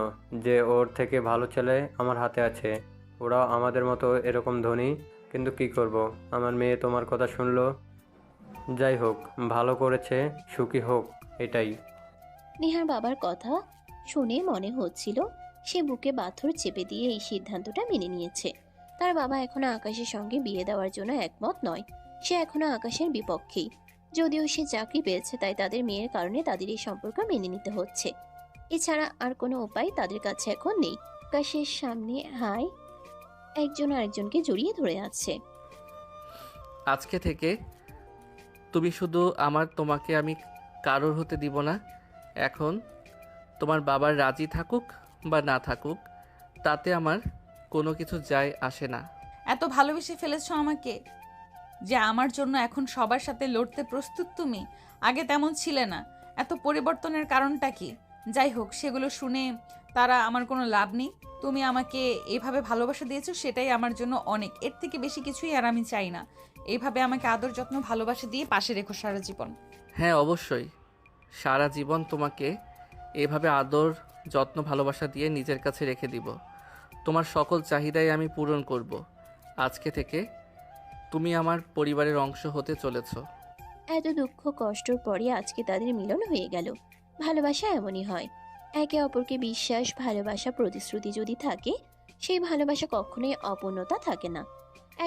যে ওর থেকে ভালো ছেলে আমার হাতে আছে। ওরাও আমাদের মতো এরকম ধনী, কিন্তু কি করব? আমার মেয়ে তোমার কথা শুনলো। যাই হোক, ভালো করেছে, সুখী হোক, এটাই। নেহার বাবার কথা শুনে মনে হচ্ছিল সে বুকে পাথর চেপে দিয়ে এই সিদ্ধান্তটা মেনে নিয়েছে। তার বাবা এখনো আকাশের সঙ্গে বিয়ে দেওয়ার জন্য একমত নয়। সে এখনো আকাশের বিপক্ষেই। যদিও সে চাকরি পেয়েছে, তাই তাদের মেয়ের কারণে তাদের এই সম্পর্ক মেনে নিতে হচ্ছে। এছাড়া আর কোনো উপায় তাদের কাছে এখন নেই। আকাশের সামনে হাই একজন আরেকজনকে জড়িয়ে ধরে আছে। আজকে থেকে তুমি শুধু আমার, তোমাকে আমি কারোর হতে দিব না। এখন তোমার বাবার রাজি থাকুক বা না থাকুক, তাতে আমার কোনো কিছু যায় আসে না। এত ভালোবেসে ফেলেছো আমাকে যে আমার জন্য এখন সবার সাথে লড়তে প্রস্তুত তুমি। আগে তেমন ছিলে না। এত পরিবর্তনের কারণটা কি? যাই হোক, সেগুলো শুনে তারা আমার কোনো লাভ নেই। তুমি আমাকে এভাবে ভালোবাসা দিয়েছো, সেটাই আমার জন্য অনেক। এর থেকে বেশি কিছুই আর আমি চাই না। এইভাবে আমাকে আদর যত্ন ভালোবাসা দিয়ে পাশে রেখো সারা জীবন। হ্যাঁ, অবশ্যই। সারা জীবন তোমাকে এভাবে আদর যত্ন ভালোবাসা দিয়ে নিজের কাছে রেখে দিব। তোমার সকল চাহিদাই আমি পূরণ করব। আজকে থেকে তুমি আমার পরিবারের অংশ হতে চলেছ। এত দুঃখ কষ্টর পরে আজকে তাদের মিলন হয়ে গেল। ভালোবাসা এমনই হয়। একে অপরকে বিশ্বাস, ভালোবাসা, প্রতিশ্রুতি যদি থাকে, সেই ভালোবাসা কখনোই অপূর্ণতা থাকে না।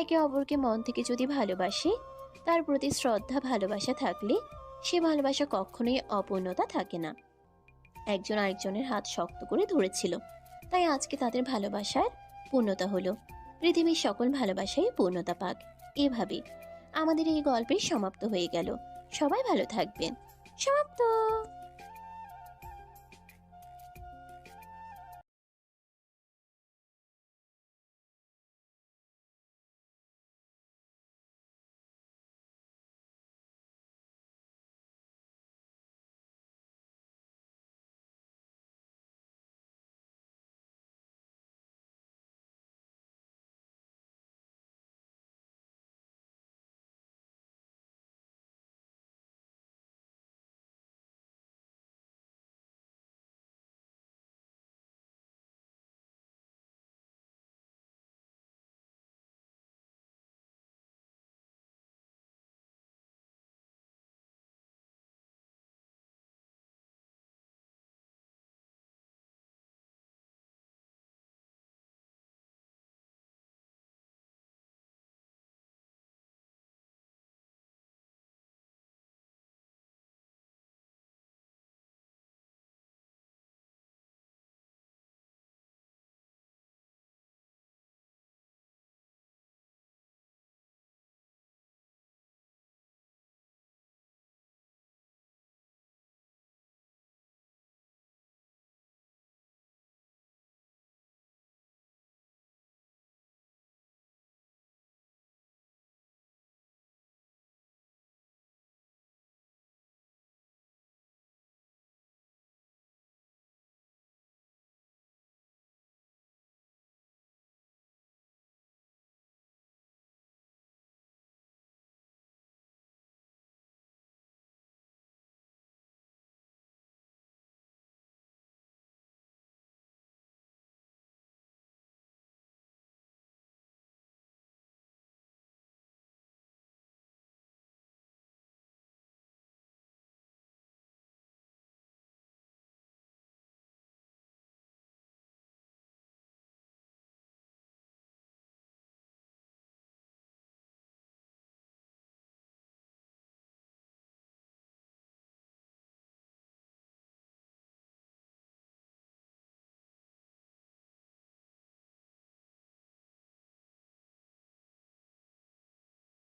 একে অপরকে মন থেকে যদি ভালোবাসে, তার প্রতি শ্রদ্ধা, ভালোবাসা থাকলে সে ভালোবাসা কখনোই অপূর্ণতা থাকে না। একজন আরেকজনের হাত শক্ত করে ধরেছিল, তাই আজকে তাদের ভালোবাসার পূর্ণতা হলো। পৃথিবীর সকল ভালোবাসাই পূর্ণতা পাক। এভাবে আমাদের এই গল্পের সমাপ্ত হয়ে গেল। সবাই ভালো থাকবেন। সমাপ্ত।